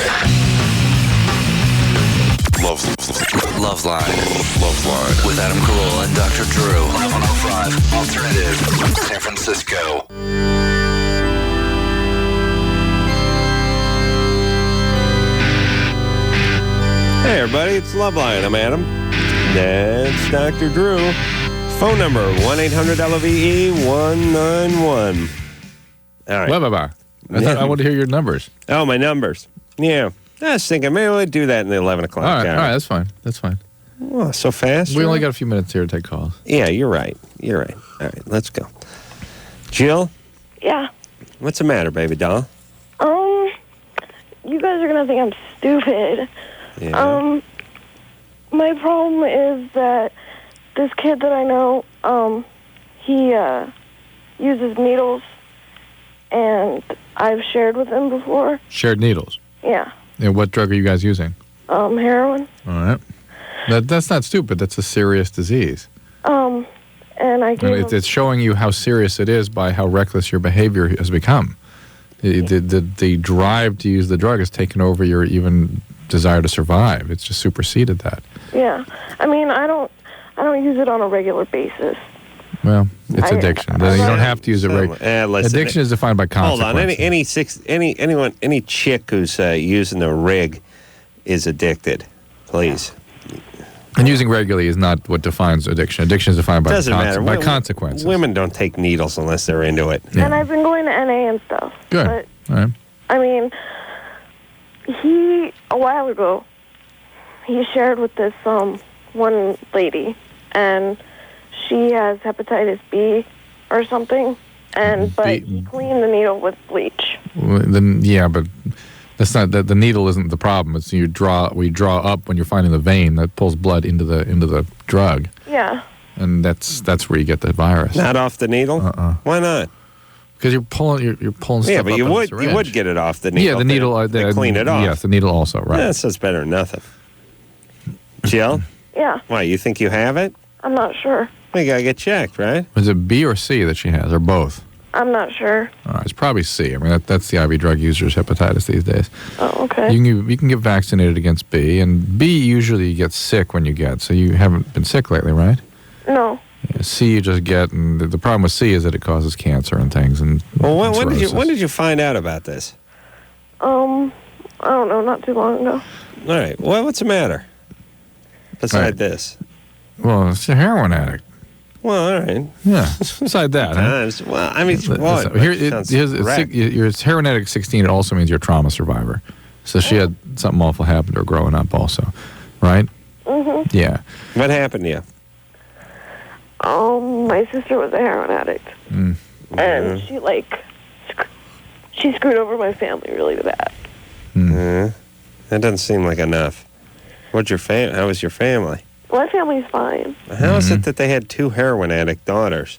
Loveline. Loveline. With Adam Carolla and Dr. Drew. 1105 Alternative. San Francisco. Hey, everybody, it's Loveline. I'm Adam. That's Dr. Drew. Phone number, 1-800-LOVE-191. All right. Blah. I thought I wanted to hear your numbers. Oh, my numbers. Yeah. I was thinking, maybe we'll do that in the 11 o'clock All right, hour. all right, that's fine. Oh, so fast? We only got a few minutes here to take calls. Yeah, you're right. All right, let's go. Jill? Yeah. What's the matter, baby doll? You guys are gonna think I'm stupid. Yeah. My problem is that this kid that I know, he uses needles, and I've shared with him before. Shared needles? Yeah. And what drug are you guys using? Heroin. All right. That's not stupid. That's a serious disease. And I gave him... It's showing you how serious it is by how reckless your behavior has become. The drive to use the drug has taken over your even desire to survive. It's just superseded that. Yeah. I mean, I don't use it on a regular basis, Well, it's addiction. You don't have to use it right. Listen, Addiction is defined by consequences. Hold on. Any chick who's using the rig is addicted. Please. And using regularly is not what defines addiction. Addiction is defined by by consequences. Women don't take needles unless they're into it. And I've been going to NA and stuff. Good. But, all right. I mean, a while ago, he shared with this one lady, and she has hepatitis B or something, but he cleaned the needle with bleach. Well, then, yeah, but that's not the needle isn't the problem. It's we draw up when you're finding the vein that pulls blood into the drug. Yeah. And that's where you get the virus. Not off the needle? Why not? Because you're pulling stuff. Yeah, but up you in the would syringe. get it off the needle. Yeah, the needle. They clean it off. Yes, the needle also. Right. Yeah, so it's better than nothing. Jill? Yeah. Why, you think you have it? I'm not sure. Well, you gotta get checked, right? Is it B or C that she has, or both? I'm not sure. It's probably C. I mean, that's the IV drug users' hepatitis these days. Oh, okay. You can get vaccinated against B, and B usually you get sick when you get. So you haven't been sick lately, right? No. Yeah, C you just get, and the problem with C is that it causes cancer and things. And well, when did you find out about this? I don't know, not too long ago. All right. Well, what's the matter? Beside this. Well, it's a heroin addict. Well, all right. Yeah. Beside that, huh? Well, I mean, you're heroin addict 16. It also means you're a trauma survivor. So she had something awful happen to her growing up, also, right? Mm-hmm. Yeah. What happened to you? My sister was a heroin addict, and she screwed over my family really bad. That doesn't seem like enough. How was your family? My family's fine. How is it that they had 2 heroin addict daughters?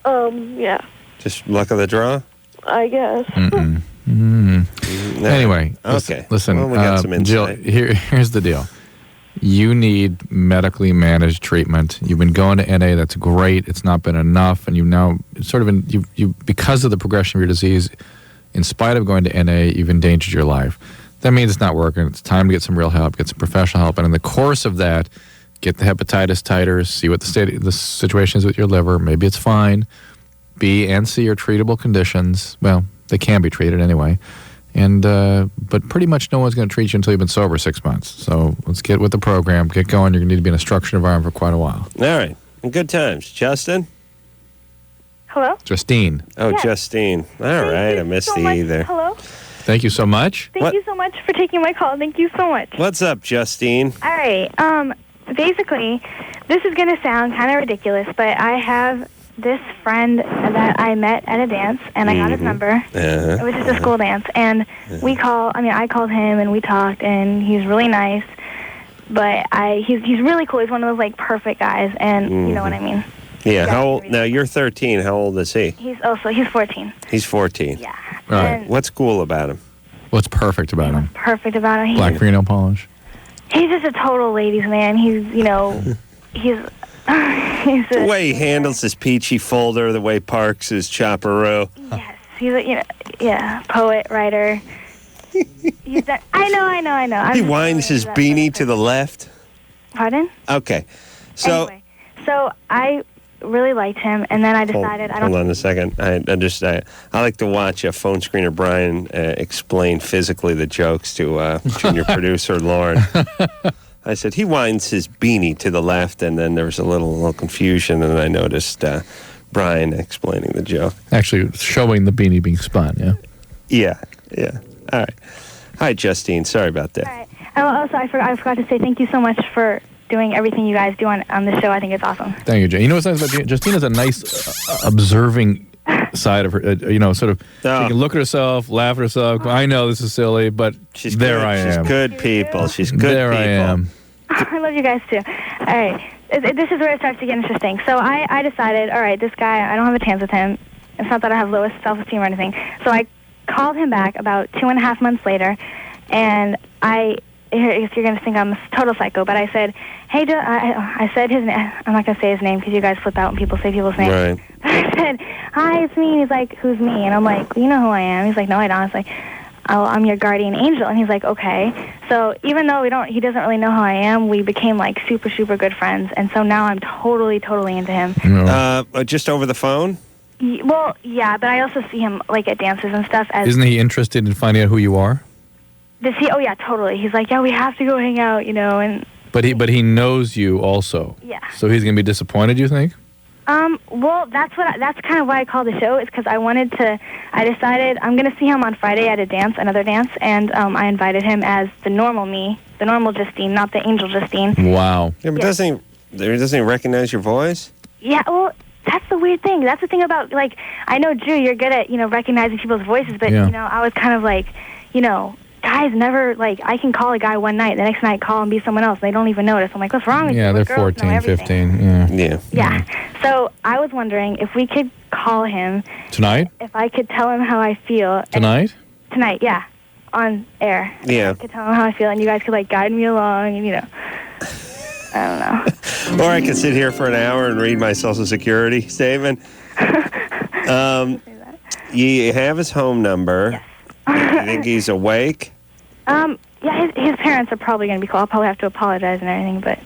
Yeah. Just luck of the draw? I guess. Anyway, okay. Listen, well, we got some insight. Jill, here's the deal. You need medically managed treatment. You've been going to NA. That's great. It's not been enough, and you've now because of the progression of your disease, in spite of going to NA, you've endangered your life. That means it's not working. It's time to get some real help, get some professional help, and in the course of that, get the hepatitis titers, see what the situation is with your liver. Maybe it's fine. B and C are treatable conditions. Well, they can be treated anyway. And but pretty much no one's going to treat you until you've been sober 6 months. So let's get with the program, get going. You're going to need to be in a structured environment for quite a while. All right. Good times. Justin? Hello? Justine. Oh, Yes. Justine. All right. I missed the E there. Hello? Thank you so much. Thank you so much for taking my call. Thank you so much. What's up, Justine? All right. Basically, this is going to sound kind of ridiculous, but I have this friend that I met at a dance, and I got his number. It was just a school dance, and I called him, and we talked, and he's really nice, but he's really cool. He's one of those, like, perfect guys, and you know what I mean. Yeah. How old? Now, you're 13. How old is he? He's 14. He's 14. Yeah. All right. What's cool about him? What's perfect about him? Perfect about him. Black fingernail polish. He's just a total ladies' man. He's The way he handles his peachy folder, the way parks his chopperoo. Yes, he's a poet, writer. He's done, I know. He winds his beanie to the left. Pardon? Okay. So Anyway, so I really liked him, and then I decided hold on a second. I like to watch phone screener Brian explain physically the jokes to junior producer Lauren. I said, he winds his beanie to the left, and then there was a little confusion, and I noticed Brian explaining the joke. Actually, showing the beanie being spun, yeah? Yeah. All right. Hi, Justine. Sorry about that. All right. Also, I forgot to say thank you so much for doing everything you guys do on the show. I think it's awesome. Thank you, Jane. You know what's nice about Justine has a nice observing side of her, sort of, she can look at herself, laugh at herself, I know this is silly, but she's there good. I am. She's good people. She's good there people. I am. I love you guys, too. All right. This is where it starts to get interesting. So I decided, all right, this guy, I don't have a chance with him. It's not that I have lowest self-esteem or anything. So I called him back about 2.5 months later, and you're going to think I'm a total psycho, but I said, hey, I said his name. I'm not going to say his name because you guys flip out when people say people's names. Right. I said, hi, it's me. And he's like, who's me? And I'm like, you know who I am. He's like, no, I don't. I was like, "Oh, I'm your guardian angel." And he's like, "Okay." So even though he doesn't really know who I am, we became like super, super good friends. And so now I'm totally, totally into him. Just over the phone? Well, yeah, but I also see him like at dances and stuff. Isn't he interested in finding out who you are? Does he? Oh yeah, totally. He's like, "Yeah, we have to go hang out," and. But he knows you also. Yeah. So he's going to be disappointed, you think? Well, that's kind of why I called the show. Is because I decided I'm going to see him on Friday at another dance, and I invited him as the normal me, the normal Justine, not the angel Justine. Wow. Yeah, but doesn't he recognize your voice? Yeah, well, that's the weird thing. That's the thing about, like, I know, Drew, you're good at, recognizing people's voices, but, I was kind of like, guys never, like, I can call a guy one night, the next night call and be someone else, and they don't even notice. I'm like, what's wrong with you? Yeah, they're 14, 15. Yeah. So I was wondering if we could call him. Tonight? If I could tell him how I feel. Tonight? Tonight, yeah. On air. Yeah. I could tell him how I feel, and you guys could, like, guide me along, and, I don't know. Or I could sit here for an hour and read my Social Security statement. You have his home number. Yes. You think he's awake? Yeah, his parents are probably going to be cool. I'll probably have to apologize and everything, but...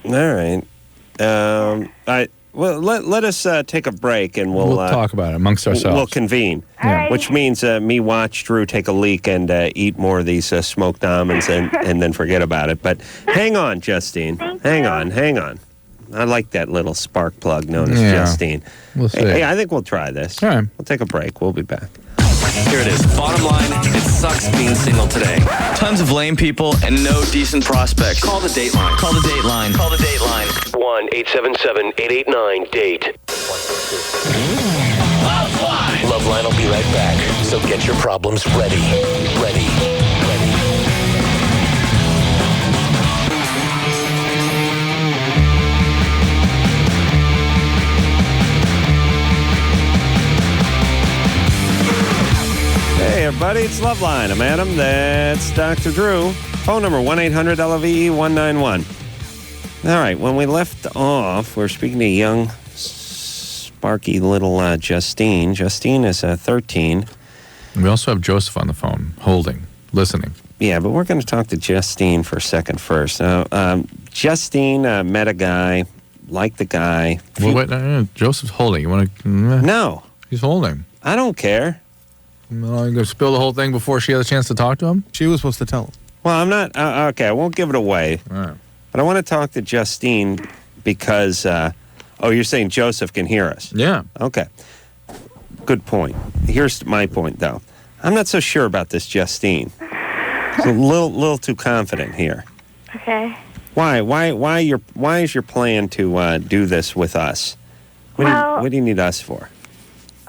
All right. Well, let us take a break, and we'll talk about it amongst ourselves. We'll convene, Alrighty. which means me watch Drew take a leak and eat more of these smoked almonds and then forget about it. But hang on, Justine. Hang on. I like that little spark plug known as Justine. We'll see. Hey, I think we'll try this. All right. We'll take a break. We'll be back. Here it is. Bottom line, it sucks being single today. Tons of lame people and no decent prospects. Call the Dateline. Call the Dateline. Call the Dateline. 1-877-889-DATE. LoveLine will be right back. So get your problems ready. Hey, everybody, it's LoveLine. I'm Adam. That's Dr. Drew. Phone number 1-800-LOVE-191. All right, when we left off, we're speaking to young, sparky little Justine. Justine is 13. We also have Joseph on the phone, holding, listening. Yeah, but we're going to talk to Justine for a second first. Justine met a guy, liked the guy. Well, wait, Joseph's holding. You want to... No. He's holding. I don't care. Well, I'm going to spill the whole thing before she had a chance to talk to him? She was supposed to tell him. Well, I'm not... okay, I won't give it away. All right. But I want to talk to Justine because... you're saying Joseph can hear us? Yeah. Okay. Good point. Here's my point, though. I'm not so sure about this Justine. It's a little too confident here. Okay. Why is your plan to do this with us? What do you need us for?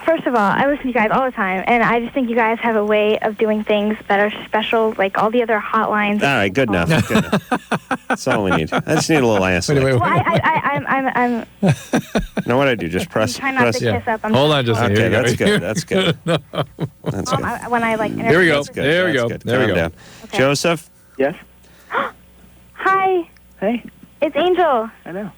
First of all, I listen to you guys all the time, and I just think you guys have a way of doing things that are special, like all the other hotlines. All right, good enough. That's all we need. I just need a little ass. Wait. Well, I'm Know what I do? Just press. trying not to kiss up. Hold on just a Okay, second. that's good. No. That's good. When I like. There we go. That's good. There we That's go. good. There we Calm go. down. Okay. Joseph? Yes? Hi. Hey, It's Angel. I know.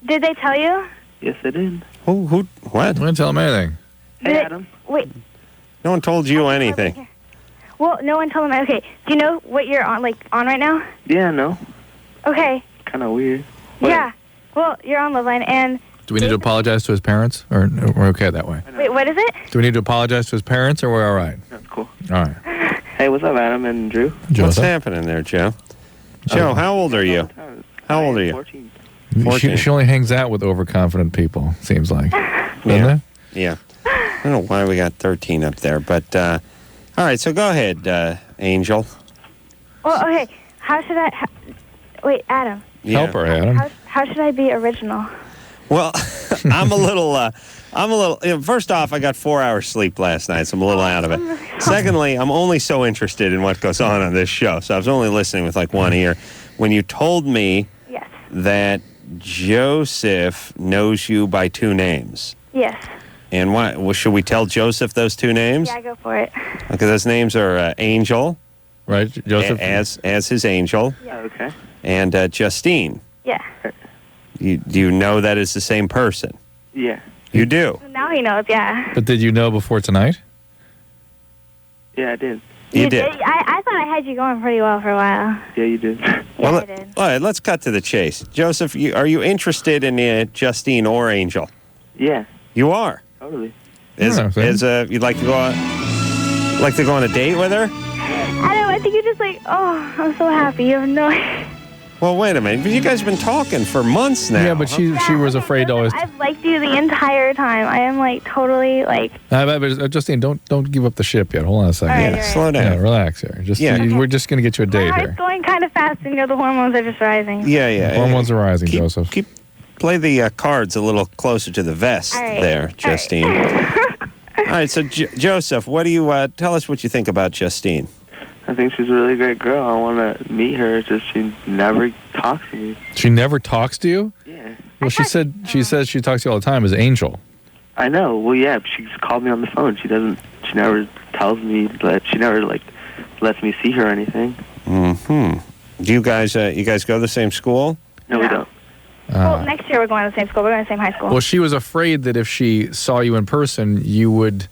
Did they tell you? Yes, I did. Who? What? I'm going to tell him anything. Hey, Did Adam. Wait. No one told you anything. Well, no one told them. Okay. Do you know what you're on right now? Yeah, no. Okay. Kind of weird. Yeah. Well, you're on LoveLine, and Do we need to apologize to his parents? Or we're okay that way? wait, what is it? Do we need to apologize to his parents, or we're all right? That's cool. All right. Hey, what's up, Adam and Drew? What's Joseph? happening there, Joe? Joe, how old are you? How old are you? 14. 14. She only hangs out with overconfident people, seems like. Doesn't Yeah. it? Yeah. I don't know why we got 13 up there, but all right, so go ahead, Angel. Well, okay. How should I... wait, Adam. Yeah. Help her, Adam. How should I be original? Well, I'm a little, first off, I got 4 hours sleep last night, so I'm a little out of it. Secondly, I'm only so interested in what goes on this show, so I was only listening with like one ear. When you told me Yes. that Joseph knows you by two names, Yes. and why? Well, should we tell Joseph those two names? Yeah, go for it. Okay, those names are Angel, Right, Joseph? as his Angel, Okay. and Justine. Yeah. Do you know that is the same person? Yeah. You do? Now he knows, yeah. But did you know before tonight? Yeah, I did. You did. I thought I had you going pretty well for a while. Yeah, you did. Well, all right, let's cut to the chase. Joseph, are you interested in Justine or Angel? Yeah. You are? Totally. You'd like to go on a date with her? I don't know. I think you're just like, oh, I'm so happy. You have no. Well, wait a minute. You guys have been talking for months now. Yeah, but she was afraid to always. I've liked you the entire time. I am like totally like. Justine, don't give up the ship yet. Hold on a second. All right. Slow down. Yeah, relax here. We're just gonna get you a date My here. heart's going kind of fast, and the hormones are just rising. Yeah. Hormones are rising, Joseph. Play the cards a little closer to the vest there, Justine. All right, so Joseph, what do you tell us what you think about Justine? I think she's a really great girl. I want to meet her. It's just she never talks to me. She never talks to you? Yeah. Well, she says she talks to you all the time as Angel. I know. Well, yeah. She's called me on the phone. She never tells me that. She never lets me see her or anything. Mm-hmm. Do you guys go to the same school? No, we don't. Well, next year we're going to the same school. We're going to the same high school. Well, she was afraid that if she saw you in person, you would.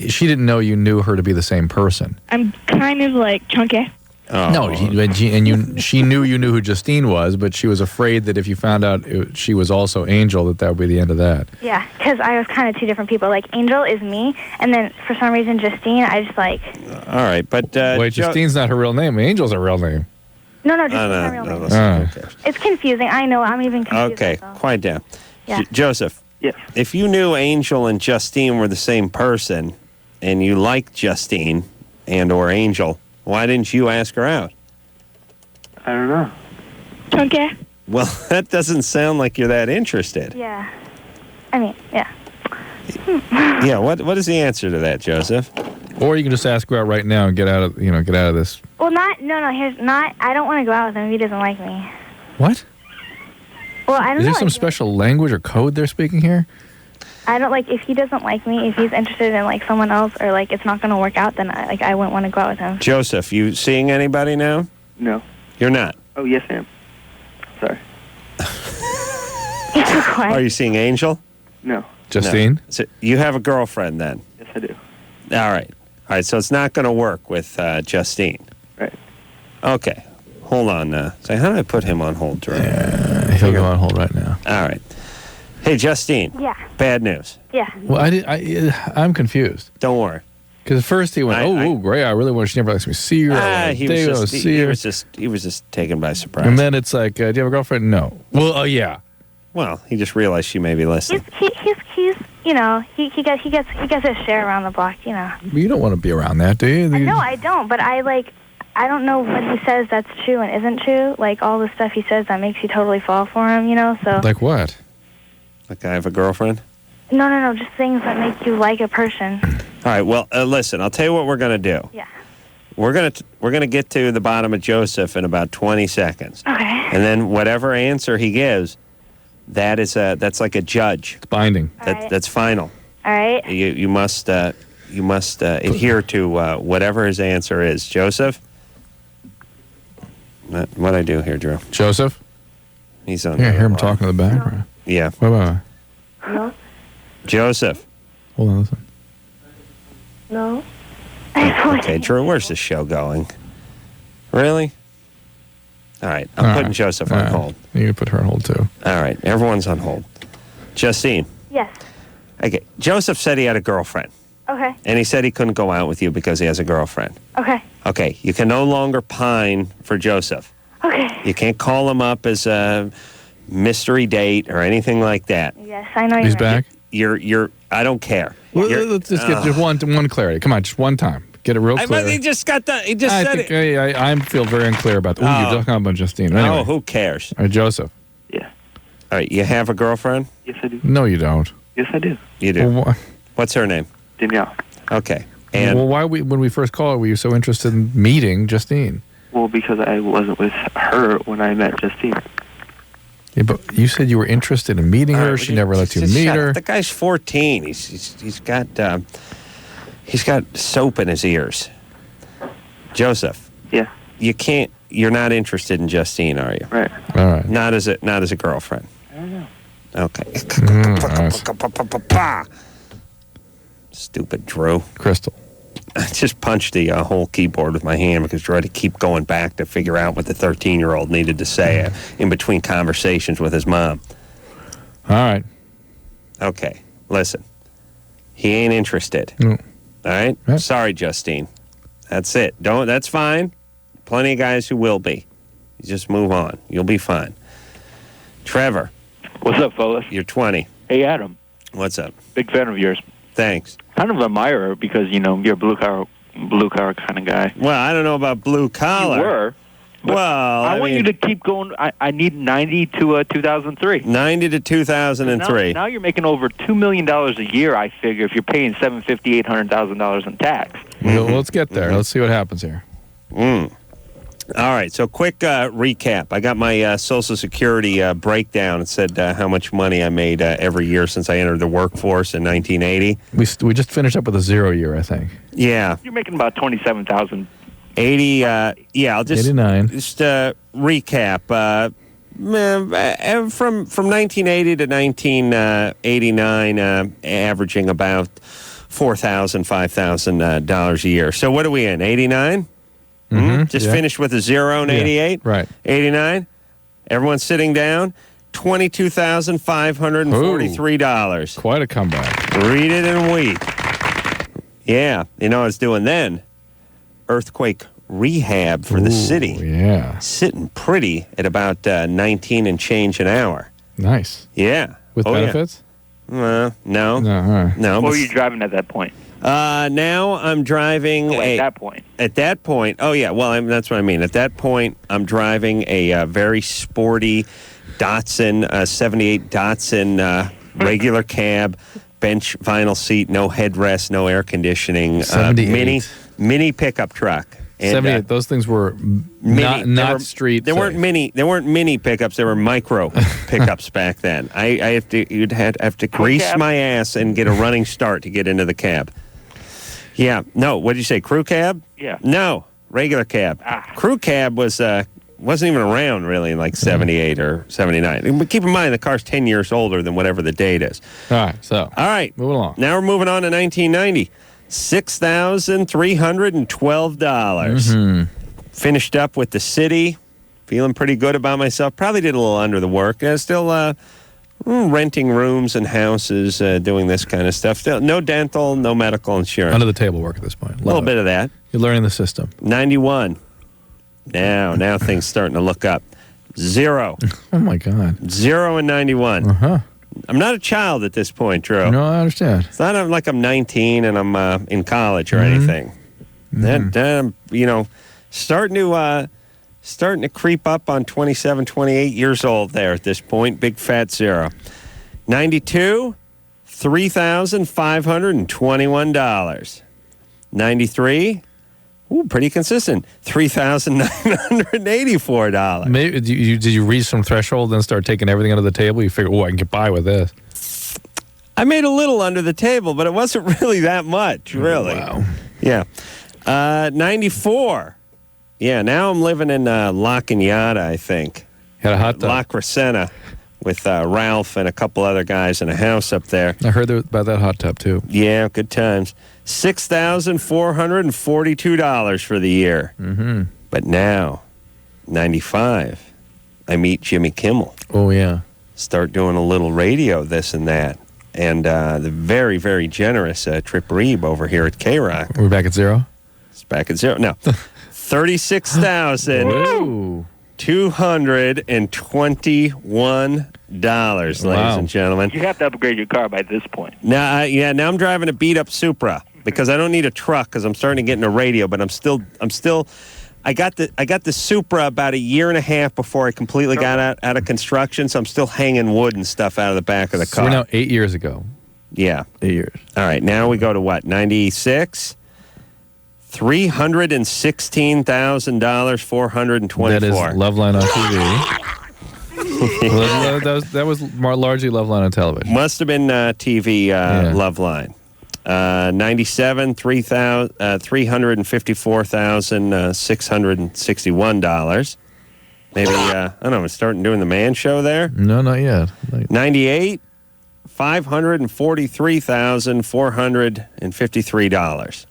She didn't know you knew her to be the same person. I'm kind of like chunky. Oh. No, she knew you knew who Justine was, but she was afraid that if you found out she was also Angel, that would be the end of that. Yeah, because I was kind of two different people. Like, Angel is me, and then for some reason, Justine, I just like... All right, but... Wait, Justine's not her real name. Angel's her real name. No, Justine's my real name. It's confusing. I know. I'm even confused. Okay, quiet down. Yeah. Joseph, if you knew Angel and Justine were the same person, and you liked Justine and or Angel, why didn't you ask her out? I don't know. Chunky. Well, that doesn't sound like you're that interested. Yeah. I mean, yeah. Yeah, what is the answer to that, Joseph? Or you can just ask her out right now and get out of this. Well, I don't want to go out with him if he doesn't like me. What? Well, I don't know. Is there some special language or code they're speaking here? I don't if he doesn't like me, if he's interested in like someone else or like it's not going to work out, then I wouldn't want to go out with him. Joseph, you seeing anybody now? No. You're not? Oh, yes, I am. Sorry. Are you seeing Angel? No. Justine? No. So you have a girlfriend then? Yes, I do. All right, so it's not going to work with Justine. Right. Okay. Hold on. So how do I put him on hold, Drew? Yeah, he'll go on hold right now. All right. Hey, Justine. Yeah. Bad news. Yeah. Well, I'm confused. Don't worry. Because at first he went, great, I really want. She never lets me see her. He was just taken by surprise. And then it's like, do you have a girlfriend? No. Well, yeah. Well, he just realized she may be listening. He's he gets his share around the block, You don't want to be around that, do you? No, I don't. But I don't know what he says that's true and isn't true. Like all the stuff he says that makes you totally fall for him, So like what? Like I have a girlfriend? No, just things that make you like a person. All right. Well, listen. I'll tell you what we're gonna do. Yeah. We're gonna get to the bottom of Joseph in about 20 seconds. Okay. And then whatever answer he gives, that's like a judge. It's binding. That's final. All right. You must adhere to whatever his answer is. Joseph. What'd I do here, Drew? Joseph. He's on. Yeah, I hear him talking in the background. Yeah. Bye. No. Joseph. Hold on, listen. No. Okay, Drew, where's this show going? Really? All right, I'm putting Joseph on hold. You can put her on hold, too. All right, everyone's on hold. Justine. Yes. Okay, Joseph said he had a girlfriend. Okay. And he said he couldn't go out with you because he has a girlfriend. Okay. Okay, you can no longer pine for Joseph. Okay. You can't call him up as a mystery date or anything like that. Yes, I know. He's back? You're I don't care. Well, let's just get just one clarity. Come on, just one time. Get it real clear. He just got done. He just said it. I feel very unclear about that. Ooh, you're talking about Justine. Anyway. Oh, who cares? All right, Joseph. Yeah. All right, you have a girlfriend? Yes, I do. No, you don't. Yes, I do. You do. Well, what's her name? Danielle. Okay. And well, when we first called, were you so interested in meeting Justine? Well, because I wasn't with her when I met Justine. Yeah, but you said you were interested in meeting her. She never let you meet her. The guy's 14. He's got soap in his ears. Joseph. Yeah. You're not interested in Justine, are you? Right. All right. Not as a girlfriend. I don't know. Okay. Stupid Drew. Crystal. I just punched the whole keyboard with my hand because I tried to keep going back to figure out what the 13-year-old needed to say in between conversations with his mom. All right. Okay, listen. He ain't interested. No. All right? Yep. Sorry, Justine. That's it. That's fine. Plenty of guys who will be. You just move on. You'll be fine. Trevor. What's up, fellas? You're 20. Hey, Adam. What's up? Big fan of yours. Thanks. Kind of admire her because, you're a blue collar kind of guy. Well, I don't know about blue collar. You were. Well, I want you to keep going. I need 90 to 2003. 90 to 2003. Now you're making over $2 million a year, I figure, if you're paying $750,000, $800,000 in tax. Well, let's get there. Let's see what happens here. All right, so quick recap. I got my Social Security breakdown. It said how much money I made every year since I entered the workforce in 1980. We just finished up with a 0 year, I think. Yeah. You're making about $27,000. 80, yeah, I'll just 89. Just recap. From 1980 to 1989, averaging about $4,000, $5,000 a year. So what are we in, 89? Just finished with a 0 in 88? Right. 89? Everyone's sitting down? $22,543. Quite a comeback. Read it and weep. Yeah. You know what I was doing then? Earthquake rehab for the city. Yeah. Sitting pretty at about 19 and change an hour. Nice. Yeah. With benefits? No. No. All right. No. What were you driving at that point? Now I'm driving at that point. At that point, oh yeah, well that's what I mean. At that point, I'm driving a very sporty Datsun, 78 Datsun regular cab, bench vinyl seat, no headrest, no air conditioning, mini pickup truck. And, 78. Those things were not street. They weren't mini. They weren't mini pickups. They were micro pickups back then. You'd have to grease my ass and get a running start to get into the cab. Yeah. No. What did you say? Crew cab? Yeah. No. Regular cab. Crew cab wasn't even around really in like 78 or 79. But keep in mind the car's 10 years older than whatever the date is. All right. So. All right. Move along. Now we're moving on to 1990. $6,312. Finished up with the city. Feeling pretty good about myself. Probably did a little under the work. Still renting rooms and houses, doing this kind of stuff. Still, no dental, no medical insurance. Under the table work at this point. A little bit of that. You're learning the system. 91. Now things starting to look up. 0. Oh, my God. 0 and 91. Uh-huh. I'm not a child at this point, Drew. No, I understand. It's not like I'm 19 and I'm in college or anything. Then I'm, starting to creep up on 27, 28 years old there at this point. Big fat 0. 92, $3,521. 93, pretty consistent. $3,984. Maybe did you reach some threshold and start taking everything under the table? You figure, I can get by with this. I made a little under the table, but it wasn't really that much, really. Wow. Yeah. 94. Yeah, now I'm living in La Cañada, I think. Had a hot tub. La Crescenta with Ralph and a couple other guys in a house up there. I heard about that hot tub, too. Yeah, good times. $6,442 for the year. But now, 95, I meet Jimmy Kimmel. Oh, yeah. Start doing a little radio, this and that. And the very, very generous Trip Reeb over here at K-Rock. We're back at 0? It's back at 0. No. $36,221, ladies and gentlemen. You have to upgrade your car by this point. Now I'm driving a beat-up Supra because I don't need a truck because I'm starting to get into radio, but I got the Supra about a year and a half before I completely got out of construction, so I'm still hanging wood and stuff out of the back of the car. So we're now 8 years ago. Yeah. 8 years. All right, now we go to what, 96? $316,000, 424. That is LoveLine on TV. that was more largely LoveLine on television. Must have been TV LoveLine. 97, $354,661. Maybe I don't know. Starting doing the man show there. No, not yet. 98, $543,453.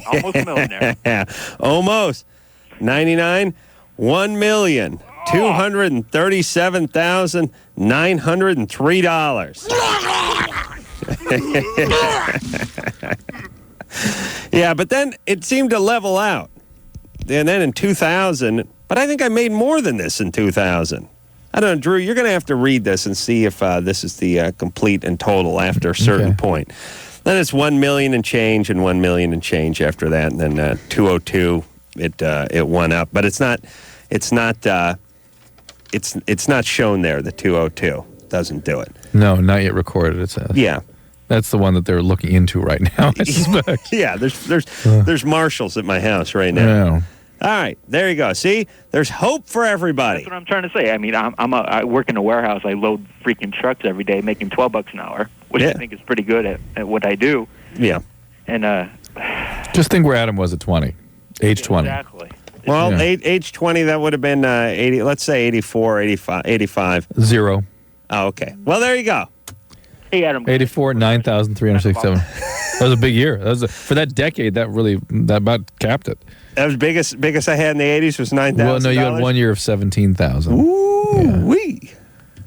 Almost a millionaire. Yeah, almost. 99, $1,237,903. Yeah, but then it seemed to level out. And then in 2000, but I think I made more than this in 2000. I don't know, Drew, you're going to have to read this and see if this is the complete and total after a certain point. Then it's 1 million and change and 1 million and change after that. And then 202, it went up. But it's not shown there, the 202. Doesn't do it. No, not yet recorded, it says. Yeah. That's the one that they're looking into right now, I suspect. Yeah, there's marshals at my house right now. Yeah. All right, there you go. See, there's hope for everybody. That's what I'm trying to say. I mean, I work in a warehouse. I load freaking trucks every day, making $12 an hour, which I think is pretty good at what I do. Yeah. And just think where Adam was at 20, age 20. Exactly. Well, age 20, that would have been 80. Let's say 84, 85. 0. Oh, okay. Well, there you go. Hey, Adam. 84, 9,367. That was a big year. For that decade, that about capped it. That was biggest I had in the 80s was $9,000. Well, no, you had 1 year of 17,000. Ooh, wee.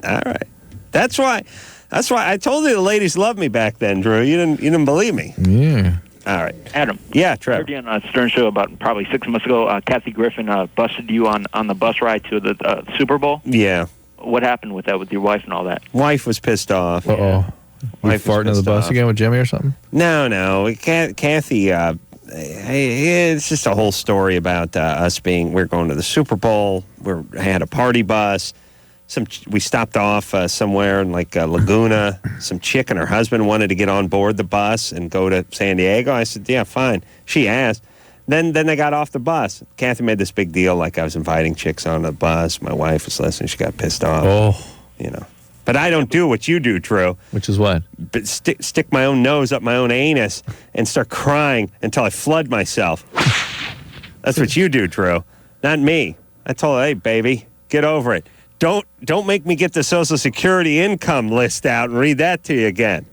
All right. That's why I told you the ladies loved me back then, Drew. You didn't believe me. Yeah. All right. Adam. Yeah, Trevor. I heard you on a Stern show about probably 6 months ago. Kathy Griffin busted you on the bus ride to the Super Bowl. Yeah. What happened with that, with your wife and all that? Wife was pissed off. Uh-oh. Wife farting on the bus again with Jimmy or something? No. Kathy, it's just a whole story about us we're going to the Super Bowl. I had a party bus. We stopped off somewhere in like Laguna. Some chick and her husband wanted to get on board the bus and go to San Diego. I said, yeah, fine. She asked. Then they got off the bus. Kathy made this big deal like I was inviting chicks on the bus. My wife was listening. She got pissed off. Oh. But I don't do what you do, Drew. Which is what? But stick my own nose up my own anus and start crying until I flood myself. That's what you do, Drew. Not me. I told her, hey, baby, get over it. Don't make me get the Social Security income list out and read that to you again.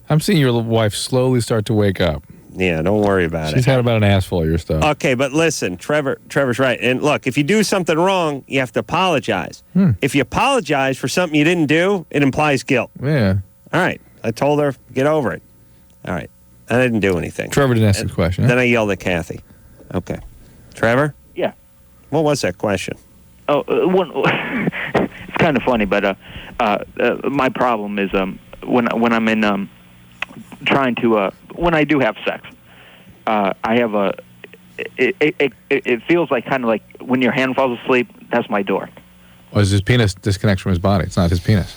I'm seeing your wife slowly start to wake up. Yeah, don't worry about it. She's had about an ass full of your stuff. Okay, but listen, Trevor's right. And look, if you do something wrong, you have to apologize. If you apologize for something you didn't do, it implies guilt. Yeah. All right. I told her, get over it. All right. I didn't do anything. Trevor didn't ask the question. Then I yelled at Kathy. Okay. Trevor? Yeah. What was that question? Oh, it's kind of funny, but my problem is when I'm in trying to when I do have sex, I have it feels like kind of like when your hand falls asleep. That's my door. Or is his penis disconnects from his body? It's not his penis.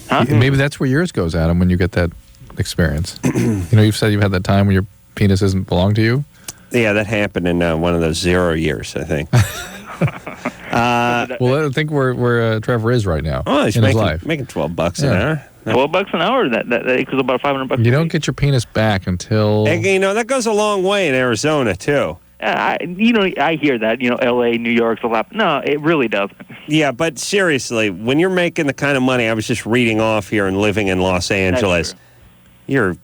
Huh? Maybe that's where yours goes, Adam, when you get that experience. You've said you've had that time when your penis doesn't belong to you. Yeah, that happened in one of those 0 years, I think. Well, I think where Trevor is right now he's in his life. Making $12 an hour. $12 an hour. That equals about $500. You don't get your penis back until that goes a long way in Arizona too. I hear that. L.A., New York's a lot. No, it really doesn't. Yeah, but seriously, when you're making the kind of money I was just reading off here and living in Los Angeles, you're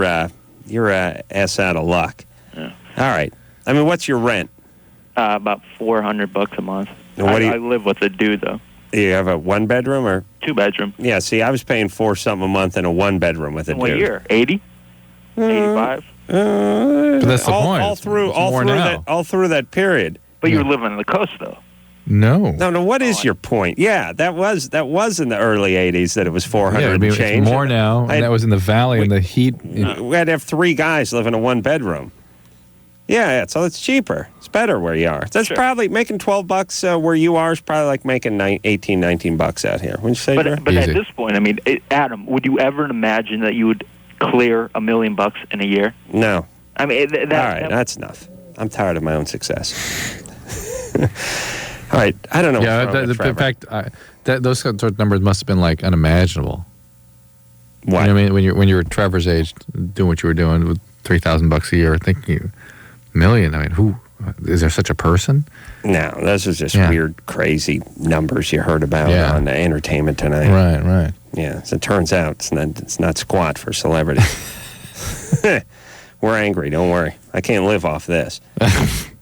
ass out of luck. Yeah. All right. I mean, what's your rent? About $400 a month. I live with a dude though. You have a 1-bedroom or 2-bedroom? Yeah. See, I was paying $4 something a month in a 1-bedroom with a dude. What year? 80? 85? But that's the point. All through that period. But you were living on the coast though. No. What is your point? Yeah, that was in the early 80s that it was 400 and change. It's more now, and that was in the valley in the heat. We had to have 3 guys live in a 1-bedroom. Yeah, so it's cheaper. It's better where you are. That's probably making $12 where you are is probably like making $18, $19 out here. Wouldn't you say? But at this point, I mean, Adam, would you ever imagine that you would clear $1 million in a year? No. I mean, all right, that's enough. I'm tired of my own success. All right, I don't know. Yeah, in fact, those sort of numbers must have been like unimaginable. What? I mean, when you were Trevor's age, doing what you were doing with $3,000 a year, thinking $1 million. I mean, who is there such a person? No, those are just weird, crazy numbers you heard about on Entertainment Tonight. Right. Yeah, so it turns out it's not squat for celebrities. We're angry. Don't worry. I can't live off this.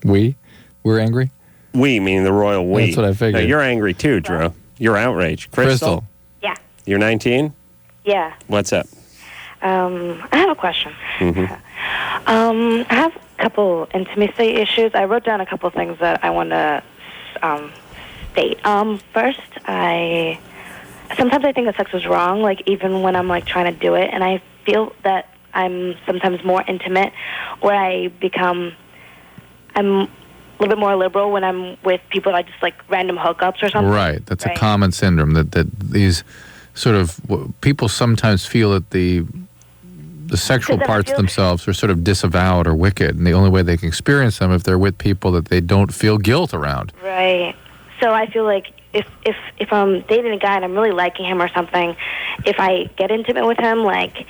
We're angry? We, meaning the royal we. That's what I figured. Now, you're angry too, Drew. You're outraged. Crystal? Yeah. You're 19? Yeah. What's up? I have a question. Mm-hmm. I have a couple intimacy issues. I wrote down a couple things that I want to state. First, sometimes I think that sex is wrong, like even when I'm like trying to do it, and I feel that I'm sometimes more intimate, where I'm a little bit more liberal when I'm with people that I just like random hookups or something. Right. That's a common syndrome that these sort of people sometimes feel that the sexual parts of themselves are sort of disavowed or wicked, and the only way they can experience them if they're with people that they don't feel guilt around. Right. So I feel like if I'm dating a guy and I'm really liking him or something, if I get intimate with him, like,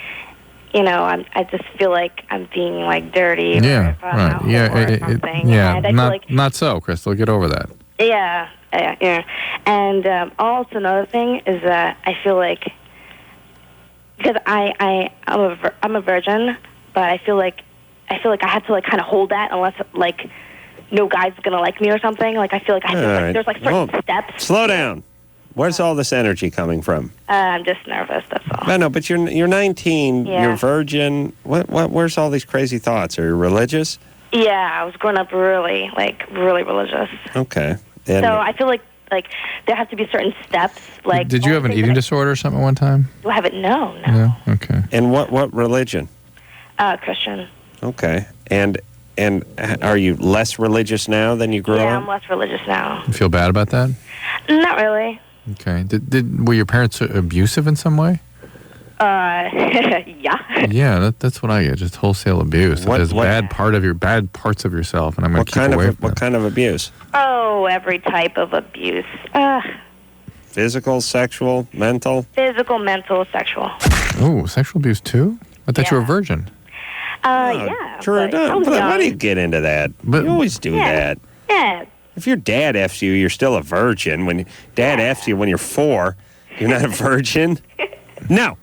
you know, I just feel like I'm being like dirty. Yeah, or if I'm right. out Yeah, or something. yeah. And I feel like, Not so, Crystal. Get over that. yeah. And also another thing is that I feel like, because I'm a virgin, but I feel like I have to like kind of hold that unless like no guy's gonna like me or something. Like I feel like there's like certain steps. Slow down. Where's all this energy coming from? I'm just nervous. That's all. I know, but you're 19. Yeah. You're virgin. Where's all these crazy thoughts? Are you religious? Yeah, I was growing up really religious. Okay. So I feel like there have to be certain steps. Like, Did you have an eating disorder or something at one time? do I have it? No. No. Okay. And what religion? Christian. Okay. And are you less religious now than you grew Yeah, up? I'm less religious now. You feel bad about that? Not really. Okay. Were your parents abusive in some way? Yeah. Yeah, that's what I get. Just wholesale abuse. There's bad parts of yourself, and I'm going to keep away from What kind of abuse? Oh, every type of abuse. Physical, sexual, mental? Physical, mental, sexual. Oh, sexual abuse too? I thought you were a virgin. Yeah. Sure, but I was why do you young. get into that? You always do that. Yeah. If your dad F's you, you're still a virgin. When dad F's you when you're 4, you're not a virgin? No.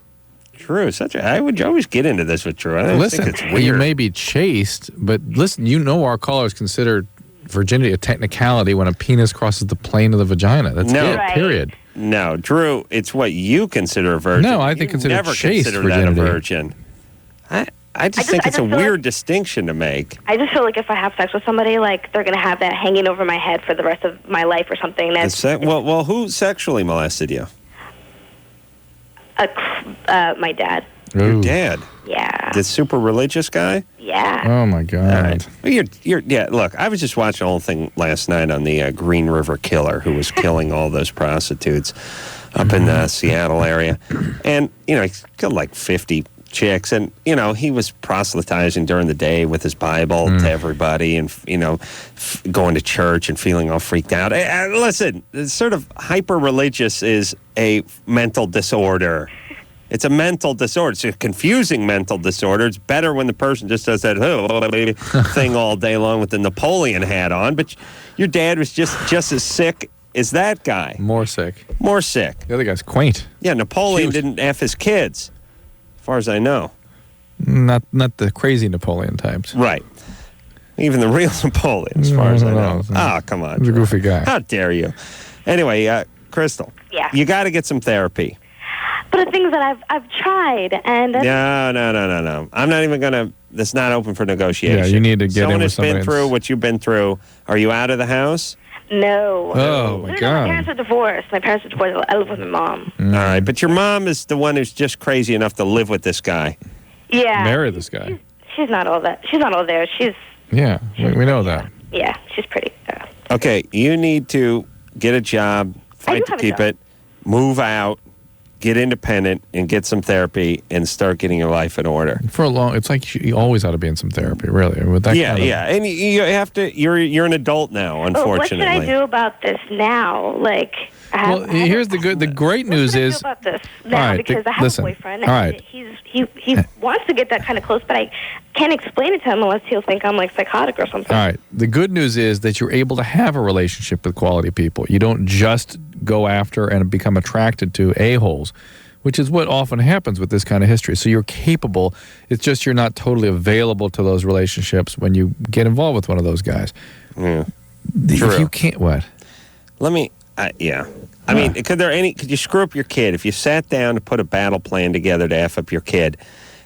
Drew, I would always get into this with Drew. I think it's weird. You may be chaste, but listen, you know our callers consider virginity a technicality when a penis crosses the plane of the vagina. That's it, period. No, Drew, it's what you consider a virgin. No, I think consider never chaste consider virginity. that a virgin. I just think it's a weird distinction to make. I just feel like if I have sex with somebody, like they're gonna have that hanging over my head for the rest of my life or something. Well, who sexually molested you? My dad. Your dad? Yeah. The super religious guy? Yeah. Oh my God. All right. Well, look, I was just watching the whole thing last night on the Green River Killer, who was killing all those prostitutes up in the Seattle area. And, he killed like 50 chicks, and he was proselytizing during the day with his Bible to everybody, and going to church and feeling all freaked out. Listen, sort of hyper religious is a mental disorder. It's a mental disorder. It's a confusing mental disorder. It's better when the person just does that thing all day long with the Napoleon hat on. But your dad was just as sick as that guy. More sick. The other guy's quaint. Yeah, Napoleon didn't F his kids. As far as I know. Not the crazy Napoleon types. Right. Even the real Napoleon, as far as I know. Come on. He's a goofy guy. How dare you? Anyway, Crystal. Yeah. You got to get some therapy. But the things that I've tried, and No. I'm not even going to... That's not open for negotiation. Yeah, you need to get Someone in with has been somebody through what you've been through. Are you out of the house? No. Oh, my My God. parents are divorced. My parents are divorced. I live with my mom. All right, but your mom is the one who's just crazy enough to live with this guy. Yeah. Marry this guy. She's not all that. She's not all there. She's Yeah, we know that. she's pretty. Okay, you need to get a job, fight to have a keep job. it, move out, get independent, and get some therapy, and start getting your life in order. It's like you always ought to be in some therapy, really. With that kind of, and you have to. You're an adult now, unfortunately. What should I do about this now? Like, here's the great news is. about this now because I have a boyfriend. All And right. he wants to get that kind of close, but I can't explain it to him unless he'll think I'm like psychotic or something. All right. The good news is that you're able to have a relationship with quality people. You don't just go after and become attracted to a-holes. which is what often happens with this kind of history. So you're capable. It's just you're not totally available to those relationships when you get involved with one of those guys. Yeah. If you can't, what? Let me, yeah. I mean, could you screw up your kid if you sat down to put a battle plan together to F up your kid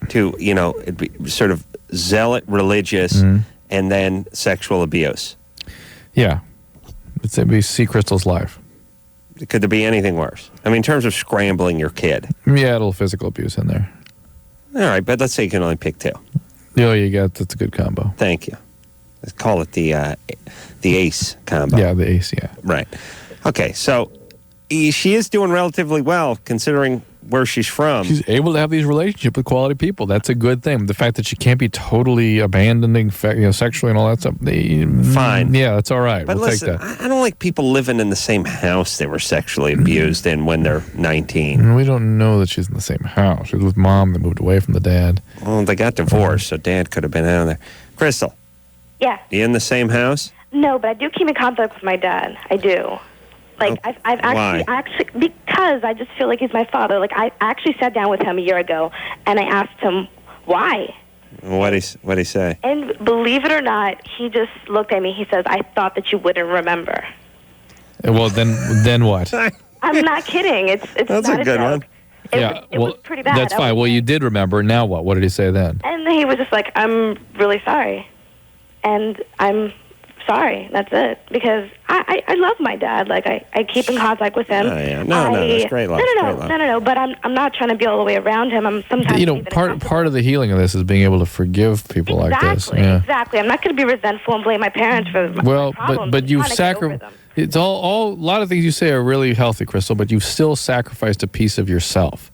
to, it'd be sort of zealot religious and then sexual abuse? Yeah. It'd be Sea Crystal's life. Could there be anything worse? I mean, in terms of scrambling your kid. Yeah, a little physical abuse in there. All right, but let's say you can only pick two. That's a good combo. Thank you. Let's call it the ACE combo. Yeah, the ACE, yeah. Right. Okay, so she is doing relatively well considering where she's from. She's able to have these relationships with quality people. That's a good thing. The fact that she can't be totally abandoning, sexually and all that stuff. Fine. Yeah, that's all right. But we'll listen, take that. I don't like people living in the same house they were sexually abused in when they're 19. We don't know that she's in the same house. She was with mom. They moved away from the dad. Well, they got divorced, so dad could have been out of there. Crystal, Yeah. you in the same house? No, but I do keep in contact with my dad. I do. Like, I've actually, because I just feel like he's my father. Like, I actually sat down with him a year ago, and I asked him why. What'd he say? And believe it or not, he just looked at me. He says, "I thought that you wouldn't remember." Well, then what? I'm not kidding. It's That's not a good joke. one. It was pretty bad. That's fine. Well, you did remember. Now what? What did he say then? And he was just like, "I'm really sorry," and I'm sorry. That's it. Because I love my dad. Like I keep in contact with him. Oh, yeah. No, that's great love. No. But I'm not trying to be all the way around him. I'm sometimes part of the healing of this is being able to forgive people like this. Yeah. Exactly. I'm not going to be resentful and blame my parents for my problems. but you've I'm trying to get over sacrificed. them. It's all a lot of things you say are really healthy, Crystal, but you've still sacrificed a piece of yourself.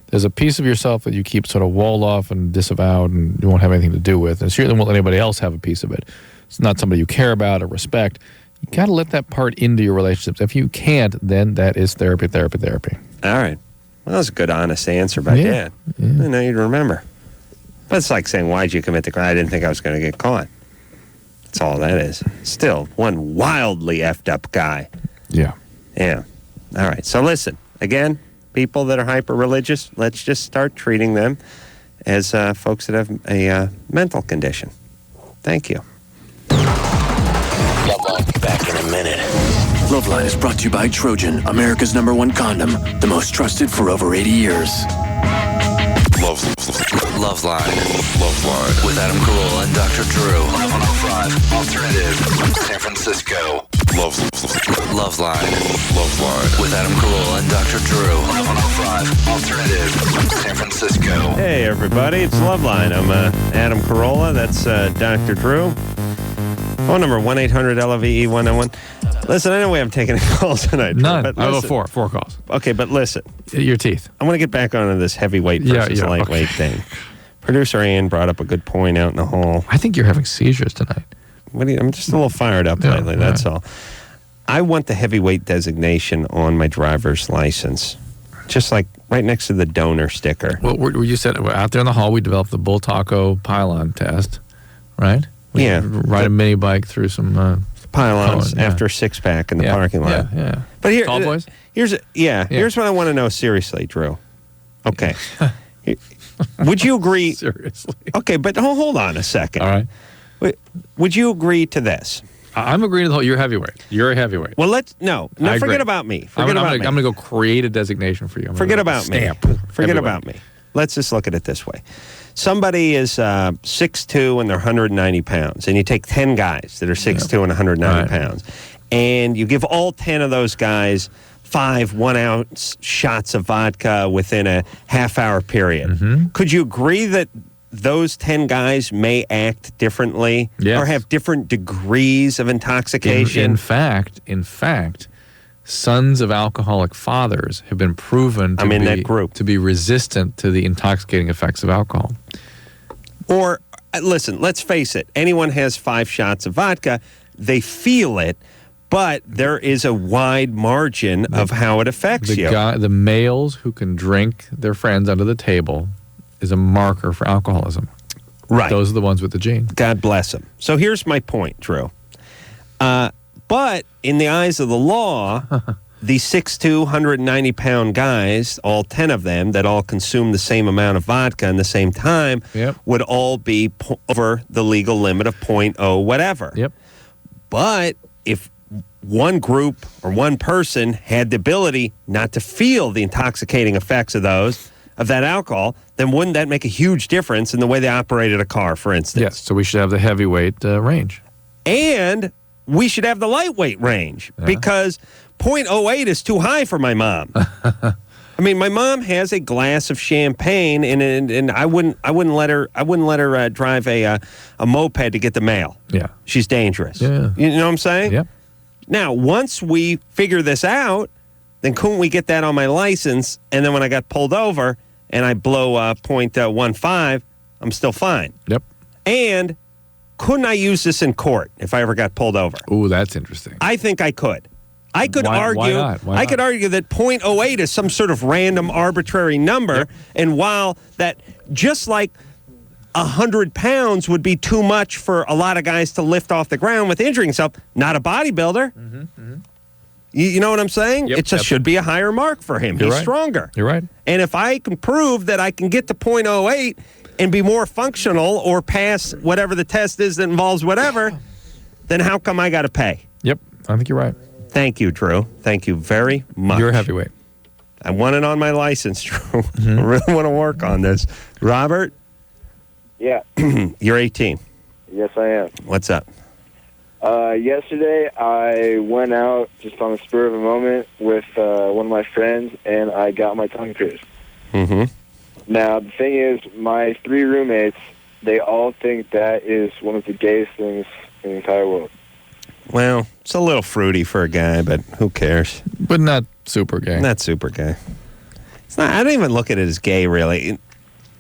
There's a piece of yourself that you keep sort of walled off and disavowed and you won't have anything to do with, and certainly won't let anybody else have a piece of it. It's not somebody you care about or respect. You got to let that part into your relationships. If you can't, then that is therapy. All right. Well, that was a good, honest answer by Dad. I didn't know you'd remember. But it's like saying, why'd you commit the crime? I didn't think I was going to get caught. That's all that is. Still, one wildly effed up guy. Yeah. Yeah. All right. So listen, again, people that are hyper-religious, let's just start treating them as folks that have a mental condition. Thank you. LoveLine, back in a minute. LoveLine is brought to you by Trojan, America's #1 condom, the most trusted for over 80 years. LoveLine. With Adam Carolla and Dr. Drew. 1105 Alternative, San Francisco. LoveLine. With Adam Carolla and Dr. Drew. 1105 Alternative, San Francisco. Hey, everybody. It's LoveLine. I'm Adam Carolla. That's Dr. Drew. Phone number 1-800-LOVE-101. Listen, I know we haven't taken any calls tonight. None. But I listen, have four calls. Okay, but listen. Your teeth. I want to get back onto this heavyweight versus lightweight thing. Producer Ann brought up a good point out in the hall. I think you're having seizures tonight. I'm just a little fired up lately, that's all. I want the heavyweight designation on my driver's license. Just like right next to the donor sticker. Well, you said out there in the hall, we developed the Bull Taco Pylon test, right? We ride a mini bike through some pylons after a six-pack in the parking lot. Yeah. But here, Tall boys? Here's what I want to know seriously, Drew. Okay. Would you agree? Seriously. Okay, but hold on a second. All right. Would you agree to this? I'm agreeing to the whole. You're heavyweight. You're a heavyweight. Well, no, forget about me. I'm going to go create a designation for you. Forget about me. Forget about me. Let's just look at it this way. Somebody is 6'2", and they're 190 pounds, and you take 10 guys that are 6'2" and 190 pounds, and you give all 10 of those guys 5 1-ounce shots of vodka within a half-hour period. Mm-hmm. Could you agree that those 10 guys may act differently or have different degrees of intoxication? In fact, sons of alcoholic fathers have been proven to be resistant to the intoxicating effects of alcohol. Or, listen, let's face it, anyone has 5 shots of vodka, they feel it, but there is a wide margin of how it affects you. The males who can drink their friends under the table is a marker for alcoholism. Right. Those are the ones with the gene. God bless them. So here's my point, Drew. But in the eyes of the law, these 6'2", 190-pound guys, all 10 of them, that all consume the same amount of vodka in the same time, would all be over the legal limit of 0.0 whatever. Yep. But if one group or one person had the ability not to feel the intoxicating effects of that alcohol, then wouldn't that make a huge difference in the way they operated a car, for instance? Yes, so we should have the heavyweight range. And we should have the lightweight range because 0.08 is too high for my mom. I mean, my mom has a glass of champagne, and I wouldn't let her drive a moped to get the mail. Yeah, she's dangerous. Yeah, you know what I'm saying? Yep. Now, once we figure this out, then couldn't we get that on my license? And then when I got pulled over and I blow 0.15, I'm still fine. Yep. And couldn't I use this in court if I ever got pulled over? Ooh, that's interesting. I think I could. I could argue. Why not? I could argue that 0.08 is some sort of random, arbitrary number, and while that, just like 100 pounds would be too much for a lot of guys to lift off the ground with injuring himself, not a bodybuilder. You know what I'm saying? Yep, It just should be a higher mark for him. You're He's right. stronger. You're right. And if I can prove that I can get to 0.08 and be more functional or pass whatever the test is that involves whatever, then how come I got to pay? Yep, I think you're right. Thank you, Drew. Thank you very much. You're heavyweight. I want it on my license, Drew. I really want to work on this. Robert? Yeah. You're 18. Yes, I am. What's up? Yesterday, I went out just on the spur of a moment with one of my friends, and I got my tongue pierced. Now, the thing is, my 3 roommates, they all think that is one of the gayest things in the entire world. Well, it's a little fruity for a guy, but who cares? But not super gay. Not super gay. It's not. I don't even look at it as gay, really.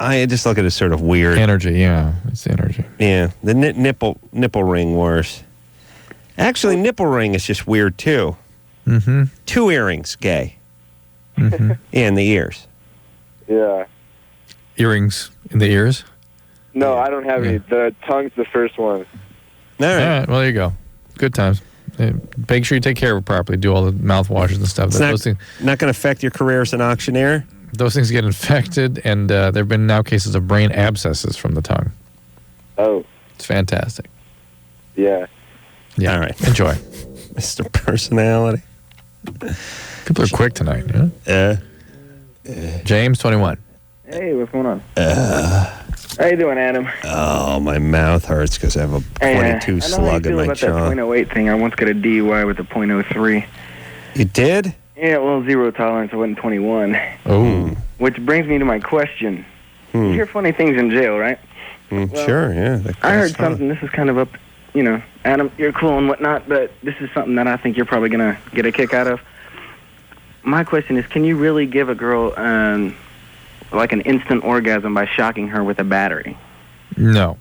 I just look at it as sort of weird. Energy, yeah. It's energy. Yeah. The nipple ring worse. Actually, nipple ring is just weird, too. 2 earrings, gay. In the ears. Yeah. Earrings in the ears? No, I don't have any. The tongue's the first one. All right. Well, there you go. Good times. Make sure you take care of it properly. Do all the mouthwashes and stuff. It's not going to affect your career as an auctioneer? Those things get infected, and there have been now cases of brain abscesses from the tongue. Oh. It's fantastic. Yeah. Yeah. All right. Enjoy. Mr. Personality. People are quick tonight, yeah? James, 21. Hey, what's going on? How you doing, Adam? Oh, my mouth hurts because I have a 22 slug in my about jaw. That .08 thing. I once got a DUI with a .03. You did? Yeah, well, zero tolerance. I went 21. Oh. Which brings me to my question. You hear funny things in jail, right? Well, sure, yeah. I heard something. This is kind of up, Adam, you're cool and whatnot, but this is something that I think you're probably going to get a kick out of. My question is, can you really give a girl like an instant orgasm by shocking her with a battery? No.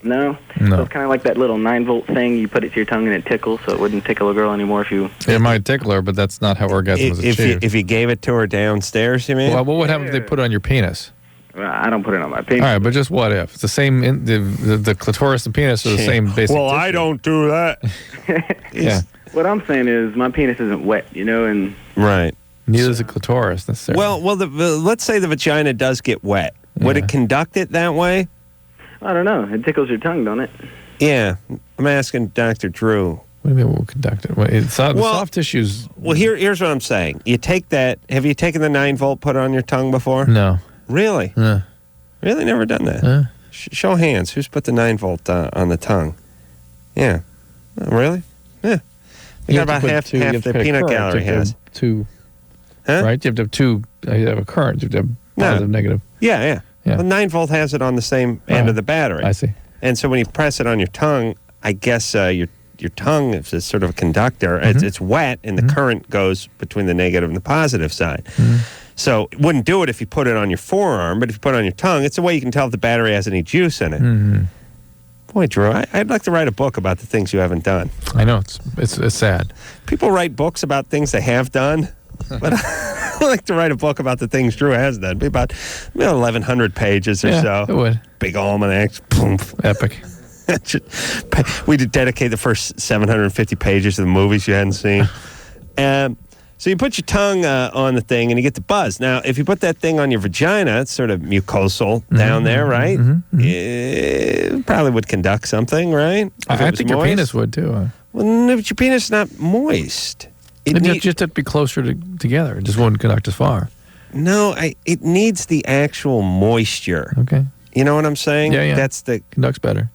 No? No. So it's kind of like that little 9-volt thing. You put it to your tongue and it tickles, so it wouldn't tickle a girl anymore if you... It might tickle her, but that's not how orgasm is achieved. If you gave it to her downstairs, you mean? Well, what would happen if they put it on your penis? Well, I don't put it on my penis. All right, but just what if? It's the same, the clitoris and penis are the same basic Well, I tissue. don't do that. Yeah. What I'm saying is my penis isn't wet, and... Right. Neither is the clitoris necessarily. Well, let's say the vagina does get wet. Would it conduct it that way? I don't know. It tickles your tongue, don't it? Yeah. I'm asking Dr. Drew. What do you mean we'll conduct it? The soft tissues... Well, here's what I'm saying. You take that... Have you taken the 9-volt, put it on your tongue before? No. Really? Really? Never done that? Show hands. Who's put the 9-volt on the tongue? Yeah. Oh, really? Yeah. You got about half the peanut gallery has. Right? You have to have two. You have a current. You have to have positive, negative. Yeah. Well, 9-volt has it on the same end of the battery. I see. And so when you press it on your tongue, I guess your tongue is sort of a conductor. It's wet, and the current goes between the negative and the positive side. So it wouldn't do it if you put it on your forearm, but if you put it on your tongue, it's a way you can tell if the battery has any juice in it. Boy, Drew, I'd like to write a book about the things you haven't done. I know. It's sad. People write books about things they have done, but I'd like to write a book about the things Drew has done. It'd be about 1,100 pages or so. It would. Big almanacs. Boom. Epic. We did dedicate the first 750 pages to the movies you hadn't seen. So you put your tongue on the thing and you get the buzz. Now, if you put that thing on your vagina, it's sort of mucosal down there, right? It probably would conduct something, right? If it I was think your moist. penis would too. Well, no, but your penis is not moist. It just have to be closer together. It just wouldn't conduct as far. No, it needs the actual moisture. Okay. You know what I'm saying? Yeah. That's the conducts better.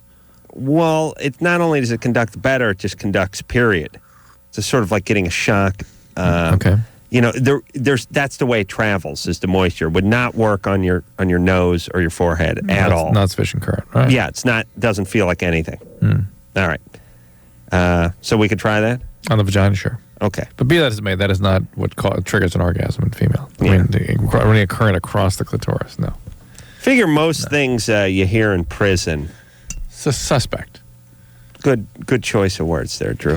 Well, it not only does it conduct better, it just conducts. Period. It's sort of like getting a shock. Okay. You know, there's that's the way it travels. Is the moisture would not work on your nose or your forehead at all. Not sufficient current. Right. Yeah, it's not. Doesn't feel like anything. All right. So we could try that on the vagina, sure. Okay. But be that as it may, that is not what triggers an orgasm in female. I mean, running a current across the clitoris, no. Figure most things you hear in prison. It's a suspect. Good choice of words there, Drew.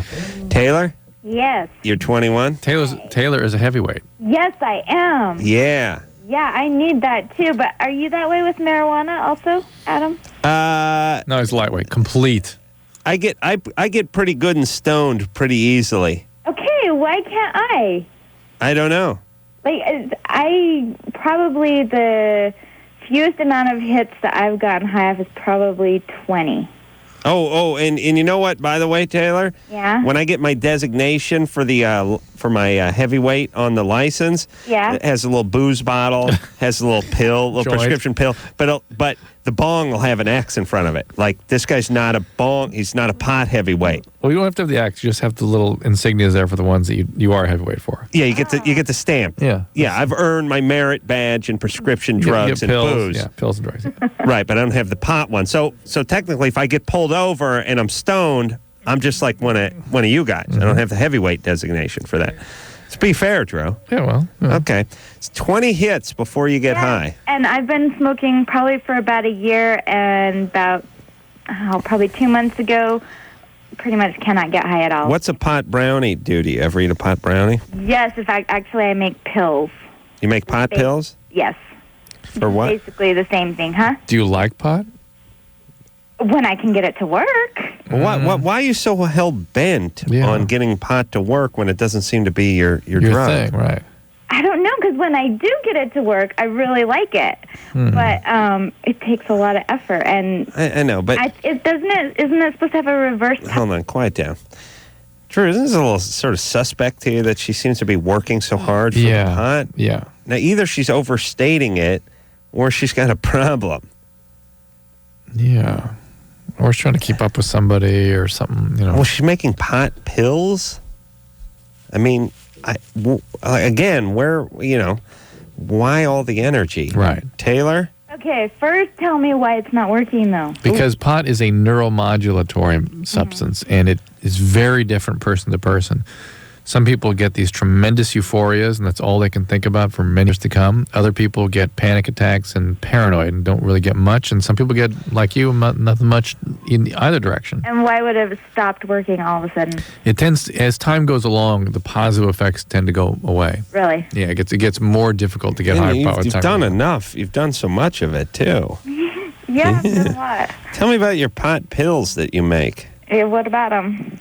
Taylor, Yes. you're 21? Taylor is a heavyweight. Yes, I am. Yeah. Yeah, I need that too. But are you that way with marijuana also, Adam? No, he's lightweight. Complete. I get pretty good and stoned pretty easily. Okay, why can't I? I don't know. Like, I probably the fewest amount of hits that I've gotten high off is probably 20. Oh, and you know what? By the way, Taylor. Yeah. When I get my designation for the for my heavyweight on the license, Yeah. it has a little booze bottle, has a little pill, little Joint. prescription pill, but the bong will have an X in front of it. Like this guy's not a bong, he's not a pot heavyweight. Well, you don't have to have the X. You just have the little insignias there for the ones that you are heavyweight for. Yeah, you get the stamp. Yeah. Yeah, I've earned my merit badge in prescription drugs and pills, booze. Yeah, pills and drugs. Right, but I don't have the pot one. So technically, if I get pulled over and I'm stoned, I'm just like one of you guys. I don't have the heavyweight designation for that. Let's be fair, Drew. Yeah, well. Yeah. Okay. It's 20 hits before you get high. And I've been smoking probably for about a year, and about probably 2 months ago, pretty much cannot get high at all. What's a pot brownie do? Do you ever eat a pot brownie? Yes, in fact, actually, I make pills. You make pot pills? Yes. For what? Basically the same thing, huh? Do you like pot? When I can get it to work. Why are you so hell-bent on getting pot to work when it doesn't seem to be your drug? Thing, right. I don't know, because when I do get it to work, I really like it. But it takes a lot of effort. And I know, but... isn't it supposed to have a reverse... Hold on, quiet down. Drew, isn't this a little sort of suspect to you that she seems to be working so hard for the pot? Yeah. Now, either she's overstating it or she's got a problem. Yeah. Or she's trying to keep up with somebody or something, you know. Well, she's making pot pills? I mean, again, why all the energy? Right. Taylor? Okay, first tell me why it's not working, though. Because pot is a neuromodulatory substance, and it is very different person to person. Some people get these tremendous euphorias, and that's all they can think about for many years to come. Other people get panic attacks and paranoid and don't really get much. And some people get, like you, nothing much in either direction. And why would it have stopped working all of a sudden? It tends, as time goes along, the positive effects tend to go away. Really? Yeah, it gets more difficult to get high power. You've done enough. You've done so much of it, too. Yeah, a lot. Tell me about your pot pills that you make. What about them?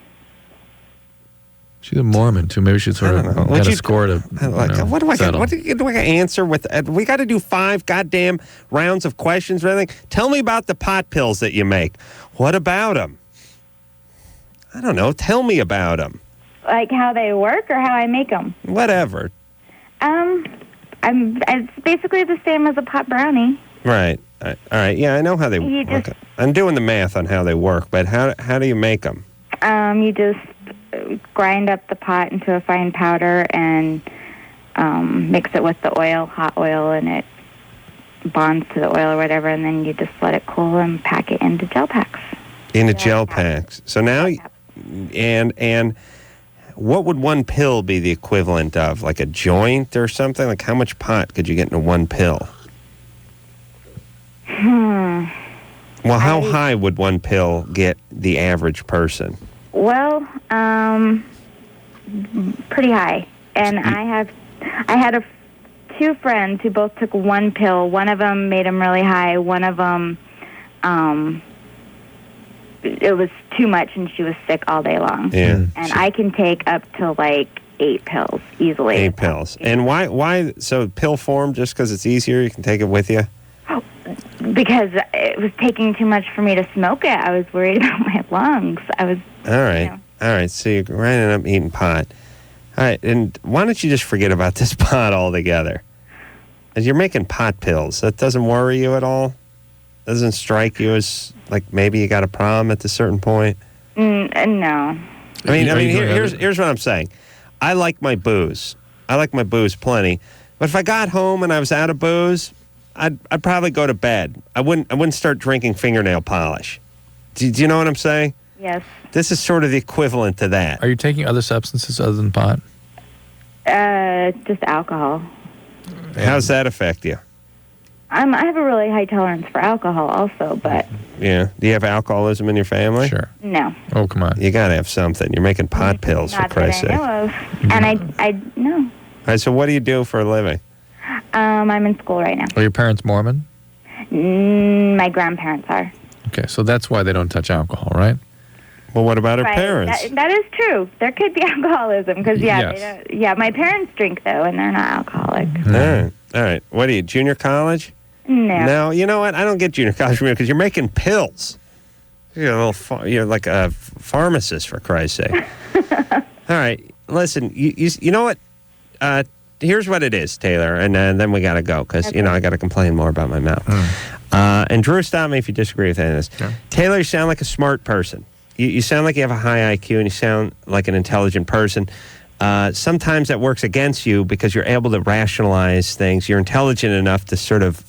She's a Mormon too. Maybe she'd sort of get a score to. What do I answer with? We got to do 5 goddamn rounds of questions or anything. Tell me about the pot pills that you make. What about them? I don't know. Tell me about them. Like how they work or how I make them? Whatever. It's basically the same as a pot brownie. Right. All right. Yeah, I know how they work. I'm doing the math on how they work, but how do you make them? You just grind up the pot into a fine powder and mix it with the oil, hot oil, and it bonds to the oil or whatever, and then you just let it cool and pack it into gel packs. Into gel packs. So now, and what would one pill be the equivalent of? Like a joint or something? Like how much pot could you get into one pill? Well, how high would one pill get the average person? Well, pretty high. And I had 2 friends who both took one pill. One of them made them really high. One of them, it was too much, and she was sick all day long. Yeah. And I can take up to like 8 pills easily. 8 pills. And why? So pill form, just because it's easier, you can take it with you? Because it was taking too much for me to smoke it. I was worried about my lungs. I was. All right. All right. So you're ending up eating pot. All right. And why don't you just forget about this pot altogether? As you're making pot pills, that doesn't worry you at all? Doesn't strike you as like maybe you got a problem at a certain point? No. I mean, here's what I'm saying. I like my booze. I like my booze plenty. But if I got home and I was out of booze, I'd probably go to bed. I wouldn't start drinking fingernail polish. Do you know what I'm saying? Yes. This is sort of the equivalent to that. Are you taking other substances other than pot? Just alcohol. How does that affect you? I have a really high tolerance for alcohol also, but Yeah. Do you have alcoholism in your family? Sure. no. Oh, come on. You got to have something. You're making pot pills, for Not that Christ's I sake. know of. And I no. All right, so what do you do for a living? I'm in school right now. Are your parents Mormon? My grandparents are. Okay, so that's why they don't touch alcohol, right? Well, what about her Right. parents? That is true. There could be alcoholism because Yes. my parents drink though, and they're not alcoholic. All right. What are you, junior college? No. No, you know what? I don't get junior college because you're making pills. You're like a pharmacist, for Christ's sake. All right. Listen, you know what? Here's what it is, Taylor, and then we got to go because, I got to complain more about my mouth. And Drew, stop me if you disagree with any of this. Yeah. Taylor, you sound like a smart person. You sound like you have a high IQ and you sound like an intelligent person. Sometimes that works against you because you're able to rationalize things. You're intelligent enough to sort of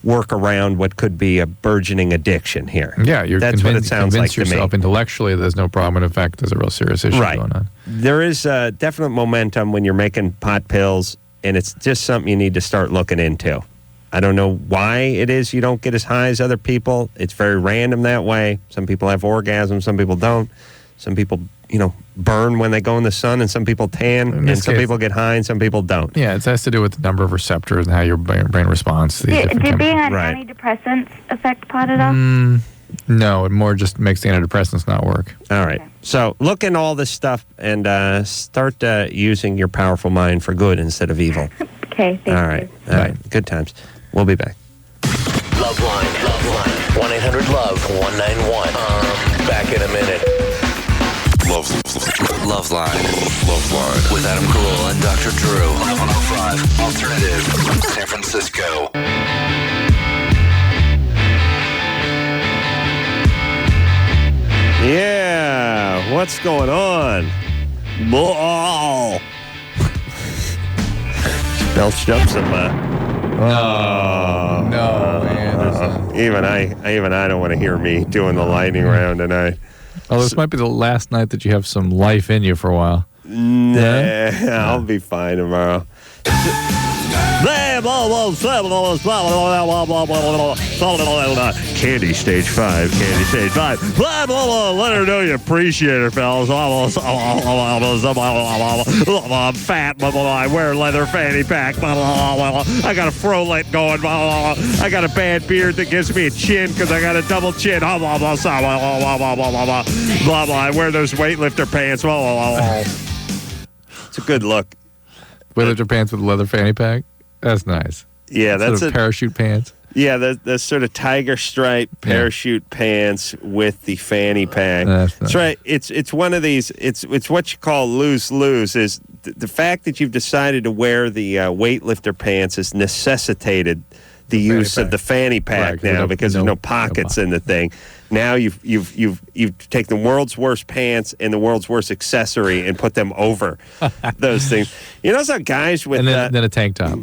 work around what could be a burgeoning addiction here. Yeah, That's what it sounds like to me. Convince yourself intellectually there's no problem. In fact, there's a real serious issue going on. There is definite momentum when you're making pot pills, and it's just something you need to start looking into. I don't know why it is you don't get as high as other people. It's very random that way. Some people have orgasms, some people don't. Some people, burn when they go in the sun, and some people tan, and some people get high, and some people don't. Yeah, it has to do with the number of receptors and how your brain responds to these different Did being chemicals. on antidepressants affect pot at all? No, it more just makes the antidepressants not work. All right. So look into all this stuff and start using your powerful mind for good instead of evil. Okay, thank you. All right. All right. Good times. We'll be back. LoveLine. 1-800-LOVE-191. Back in a minute. LoveLine. With Adam Carolla and Dr. Drew. 105 Alternative. San Francisco. Yeah. What's going on? Blah. Belched up some. No, Anderson. Even I don't want to hear me doing the lightning round tonight. Oh, this might be the last night that you have some life in you for a while. Nah, I'll be fine tomorrow. Candy stage 5. Let her know you appreciate her, fellas. I'm fat. I wear a leather fanny pack. I got a frolet going. I got a bad beard that gives me a chin because I got a double chin. I wear those weightlifter pants. It's a good look. Weightlifter pants with a leather fanny pack? That's nice. Yeah, that's sort of parachute pants. Yeah, the sort of tiger stripe parachute pants with the fanny pack. That's right. It's one of these. It's what you call lose. Is the fact that you've decided to wear the weightlifter pants has necessitated the use of the fanny pack now because there's no pockets in the thing. Now you've taken the world's worst pants and the world's worst accessory and put them over those things. You know, some guys with then a tank top.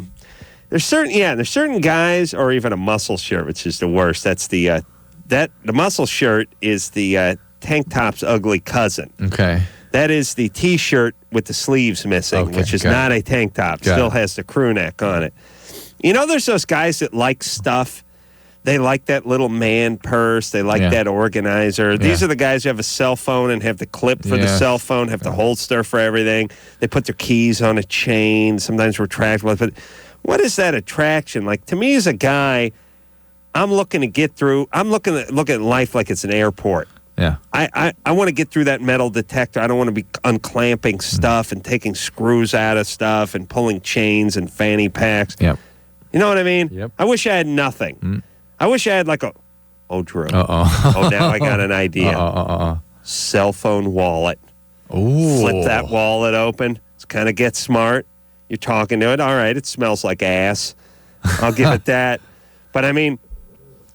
There's certain guys, or even a muscle shirt, which is the worst. That's the muscle shirt is the tank top's ugly cousin. Okay. That is the T-shirt with the sleeves missing, which is not a tank top. Still has the crew neck on it. You know, there's those guys that like stuff. They like that little man purse. They like that organizer. These are the guys who have a cell phone and have the clip for the cell phone, have the holster for everything. They put their keys on a chain, sometimes retractable. But what is that attraction? Like, to me as a guy, I'm looking to get through. I'm looking at life like it's an airport. Yeah. I want to get through that metal detector. I don't want to be unclamping stuff and taking screws out of stuff and pulling chains and fanny packs. Yep. You know what I mean? Yep. I wish I had nothing. I wish I had like a... Oh, Drew. Uh-oh. Oh, now I got an idea. Uh-oh. Cell phone wallet. Ooh. Flip that wallet open. It's kind of get smart. You're talking to it. All right, it smells like ass. I'll give it that. But, I mean,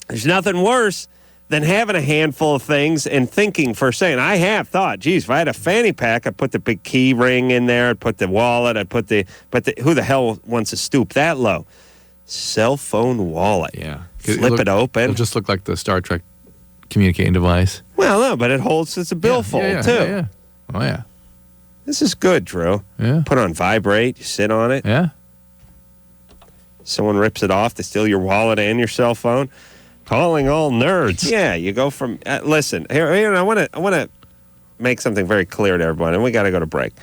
there's nothing worse than having a handful of things and thinking for a second. I have thought, geez, if I had a fanny pack, I'd put the big key ring in there. I'd put the wallet. But who the hell wants to stoop that low? Cell phone wallet. Yeah. Flip it open. It'll just look like the Star Trek communicating device. Well, no, but it's a billfold, too. Yeah. Oh, yeah. This is good, Drew. Yeah. Put on vibrate. You sit on it. Yeah. Someone rips it off. They steal your wallet and your cell phone. Calling all nerds. Yeah, you go from... listen, here I want to make something very clear to everyone, and we got to go to break.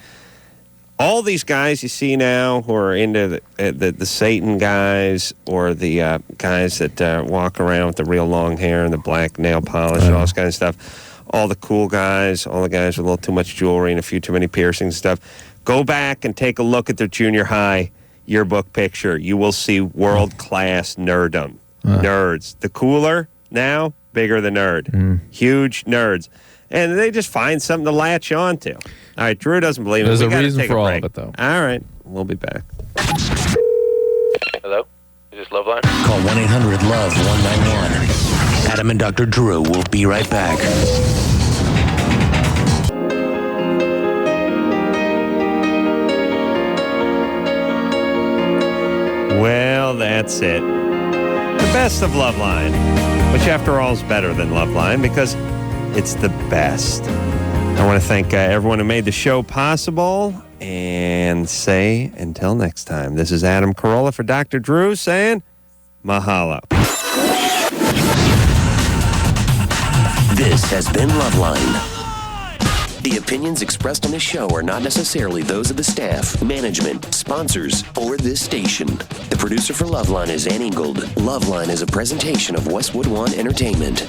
All these guys you see now who are into the Satan guys or the guys that walk around with the real long hair and the black nail polish and all this kind of stuff, all the cool guys, all the guys with a little too much jewelry and a few too many piercings and stuff, go back and take a look at their junior high yearbook picture. You will see world-class nerdom. Nerds. The cooler now, bigger the nerd. Huge nerds. And they just find something to latch on to. All right, Drew doesn't believe There's it. a reason for all of it, though. All right, we'll be back. Hello? Is this LoveLine? Call 1-800-LOVE-191. Adam and Dr. Drew will be right back. Well, that's it. The best of LoveLine, which after all is better than LoveLine because it's the best. I want to thank everyone who made the show possible and say until next time. This is Adam Carolla for Dr. Drew saying mahalo. This has been LoveLine. The opinions expressed on this show are not necessarily those of the staff, management, sponsors, or this station. The producer for LoveLine is Ann Ingold. LoveLine is a presentation of Westwood One Entertainment.